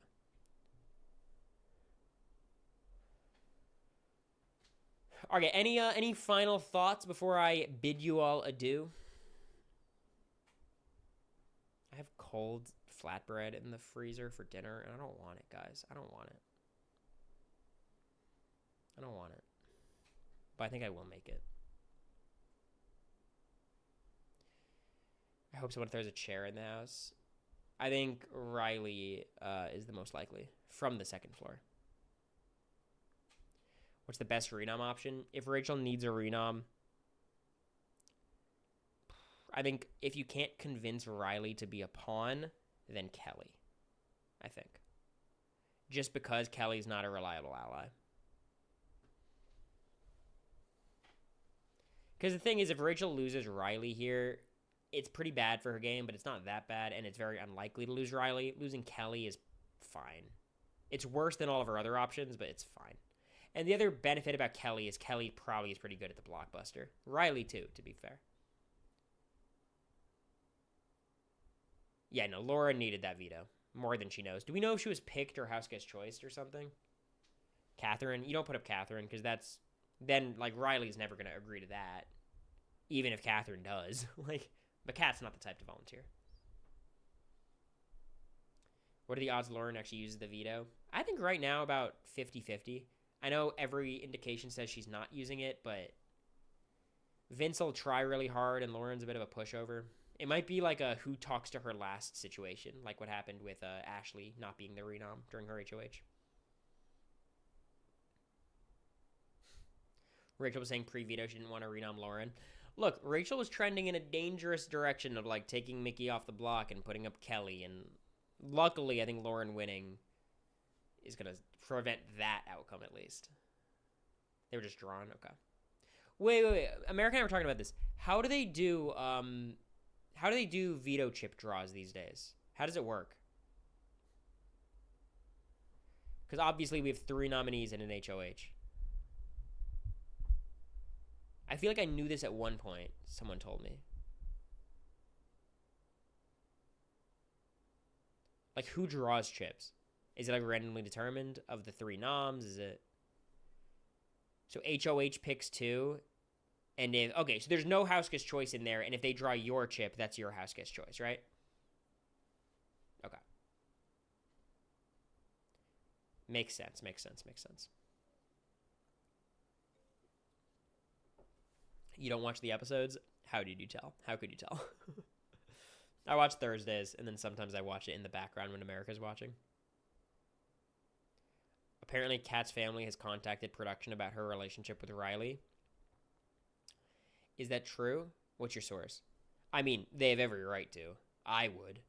Okay, any final thoughts before I bid you all adieu? I have cold flatbread in the freezer for dinner, and I don't want it, guys. I don't want it. But I think I will make it. I hope someone throws a chair in the house. I think Riley is the most likely from the second floor. What's the best renom option? If Rachel needs a renom, I think if you can't convince Riley to be a pawn, then Kelly, I think. Just because Kelly's not a reliable ally. Because the thing is, if Rachel loses Riley here, it's pretty bad for her game, but it's not that bad, and it's very unlikely to lose Riley. Losing Kelly is fine. It's worse than all of her other options, but it's fine. And the other benefit about Kelly is Kelly probably is pretty good at the blockbuster. Riley, too, to be fair. Yeah, no, Laura needed that veto more than she knows. Do we know if she was picked or house guest choiced or something? Catherine, you don't put up Catherine because that's then Riley's never going to agree to that, even if Catherine does. But Kat's not the type to volunteer. What are the odds Lauren actually uses the veto? I think right now about 50-50. I know every indication says she's not using it, but Vince will try really hard and Lauren's a bit of a pushover. It might be like a who talks to her last situation, like what happened with Ashley not being the renom during her HOH. Rachel was saying pre-veto she didn't want to renom Lauren. Look, Rachel was trending in a dangerous direction of taking Mickey off the block and putting up Kelly, and luckily I think Lauren winning is going to prevent that outcome at least. They were just drawn? Okay. Wait. America and I were talking about this. How do they do veto chip draws these days? How does it work? Because obviously we have 3 nominees in an HOH. I feel like I knew this at one point. Someone told me. Who draws chips? Is it randomly determined of the 3 noms? Is it? So HOH picks 2. And if, okay, so there's no house guest choice in there. And if they draw your chip, that's your house guest choice, right? Okay. Makes sense. You don't watch the episodes? How did you tell? How could you tell? I watch Thursdays, and then sometimes I watch it in the background when America's watching. Apparently, Kat's family has contacted production about her relationship with Riley. Is that true? What's your source? I mean, they have every right to. I would.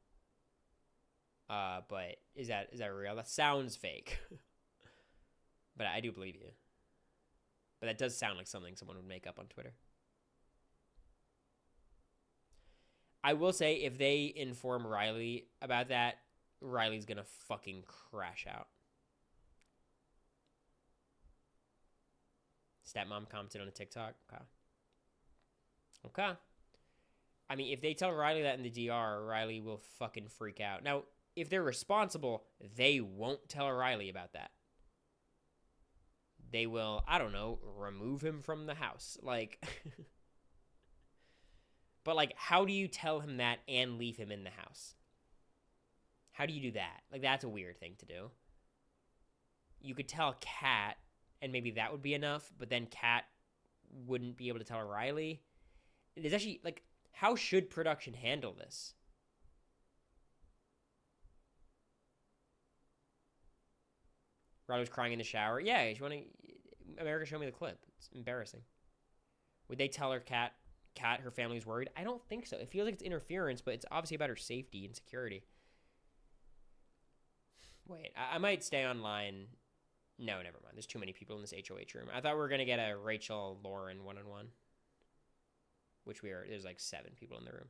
But is that real? That sounds fake. But I do believe you. But that does sound like something someone would make up on Twitter. I will say, if they inform Riley about that, Riley's gonna fucking crash out. Stepmom commented on a TikTok. Okay. I mean, if they tell Riley that in the DR, Riley will fucking freak out. Now, if they're responsible, they won't tell Riley about that. They will, I don't know, remove him from the house. But, how do you tell him that and leave him in the house? How do you do that? That's a weird thing to do. you could tell Kat, and maybe that would be enough, but then Kat wouldn't be able to tell Riley. There's actually, like, how should production handle this? Riley was crying in the shower. Yeah, you want to... America, show me the clip. It's embarrassing. Would they tell her Kat, her family's worried? I don't think so. It feels like it's interference, but it's obviously about her safety and security. Wait, I might stay online. No, never mind. There's too many people in this HOH room. I thought we were going to get a Rachel Lauren one-on-one. Which we are. There's like 7 people in the room.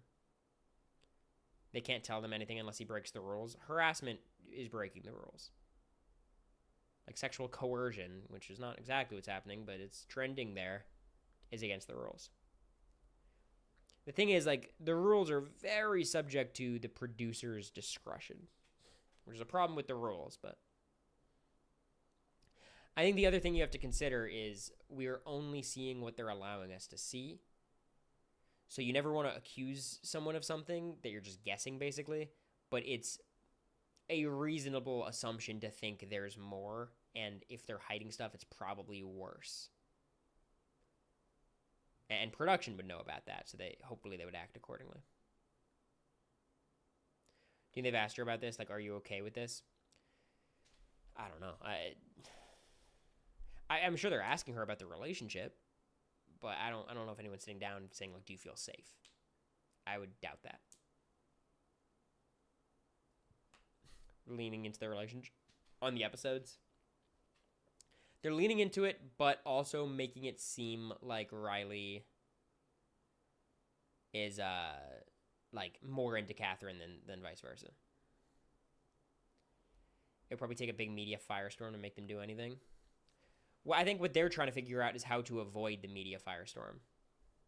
They can't tell them anything unless he breaks the rules. Harassment is breaking the rules. Like sexual coercion, which is not exactly what's happening, but it's trending there, is against the rules. The thing is, like, the rules are very subject to the producer's discretion, which is a problem with the rules, but I think the other thing you have to consider is we're only seeing what they're allowing us to see. So you never want to accuse someone of something that you're just guessing, basically, but it's a reasonable assumption to think there's more, and if they're hiding stuff, it's probably worse. And production would know about that, so hopefully they would act accordingly. Do you think they've asked her about this? Like, are you okay with this? I don't know. I'm sure they're asking her about the relationship, but I don't know if anyone's sitting down saying, like, do you feel safe? I would doubt that. Leaning into their relationship on the episodes. They're leaning into it, but also making it seem like Riley is like more into Catherine than vice versa. It'll probably take a big media firestorm to make them do anything. Well, I think what they're trying to figure out is how to avoid the media firestorm.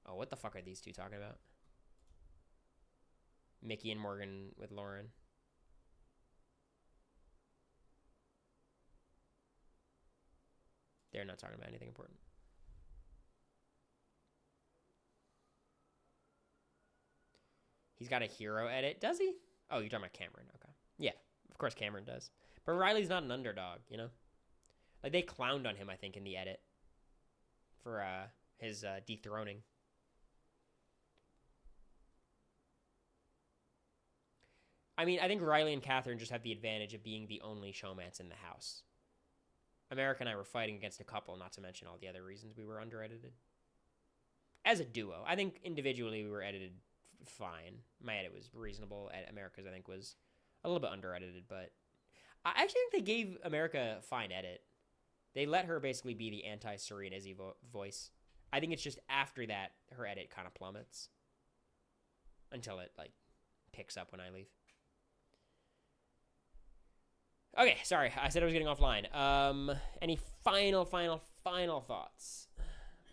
Oh, what the fuck are these two talking about? Mickey and Morgan with Lauren. They're not talking about anything important. He's got a hero edit. Does he? Oh, you're talking about Cameron. Okay. Yeah, of course Cameron does. But Riley's not an underdog, you know? Like, they clowned on him, I think, in the edit for his dethroning. I mean, I think Riley and Catherine just have the advantage of being the only showmance in the house. America and I were fighting against a couple, not to mention all the other reasons we were under-edited. As a duo. I think individually we were edited fine. My edit was reasonable. America's, I think, was a little bit under-edited, but I actually think they gave America a fine edit. They let her basically be the anti-Serene Izzy voice. I think it's just after that, her edit kind of plummets. Until it, like, picks up when I leave. Okay, sorry. I said I was getting offline. Any final thoughts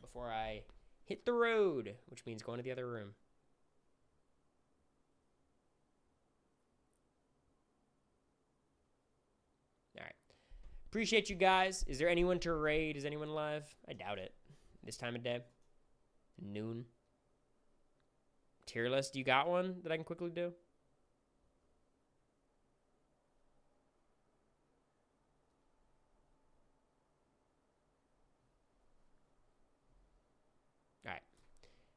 before I hit the road, which means going to the other room? All right. Appreciate you guys. Is there anyone to raid? Is anyone live? I doubt it. This time of day? Noon? Tier list? You got one that I can quickly do?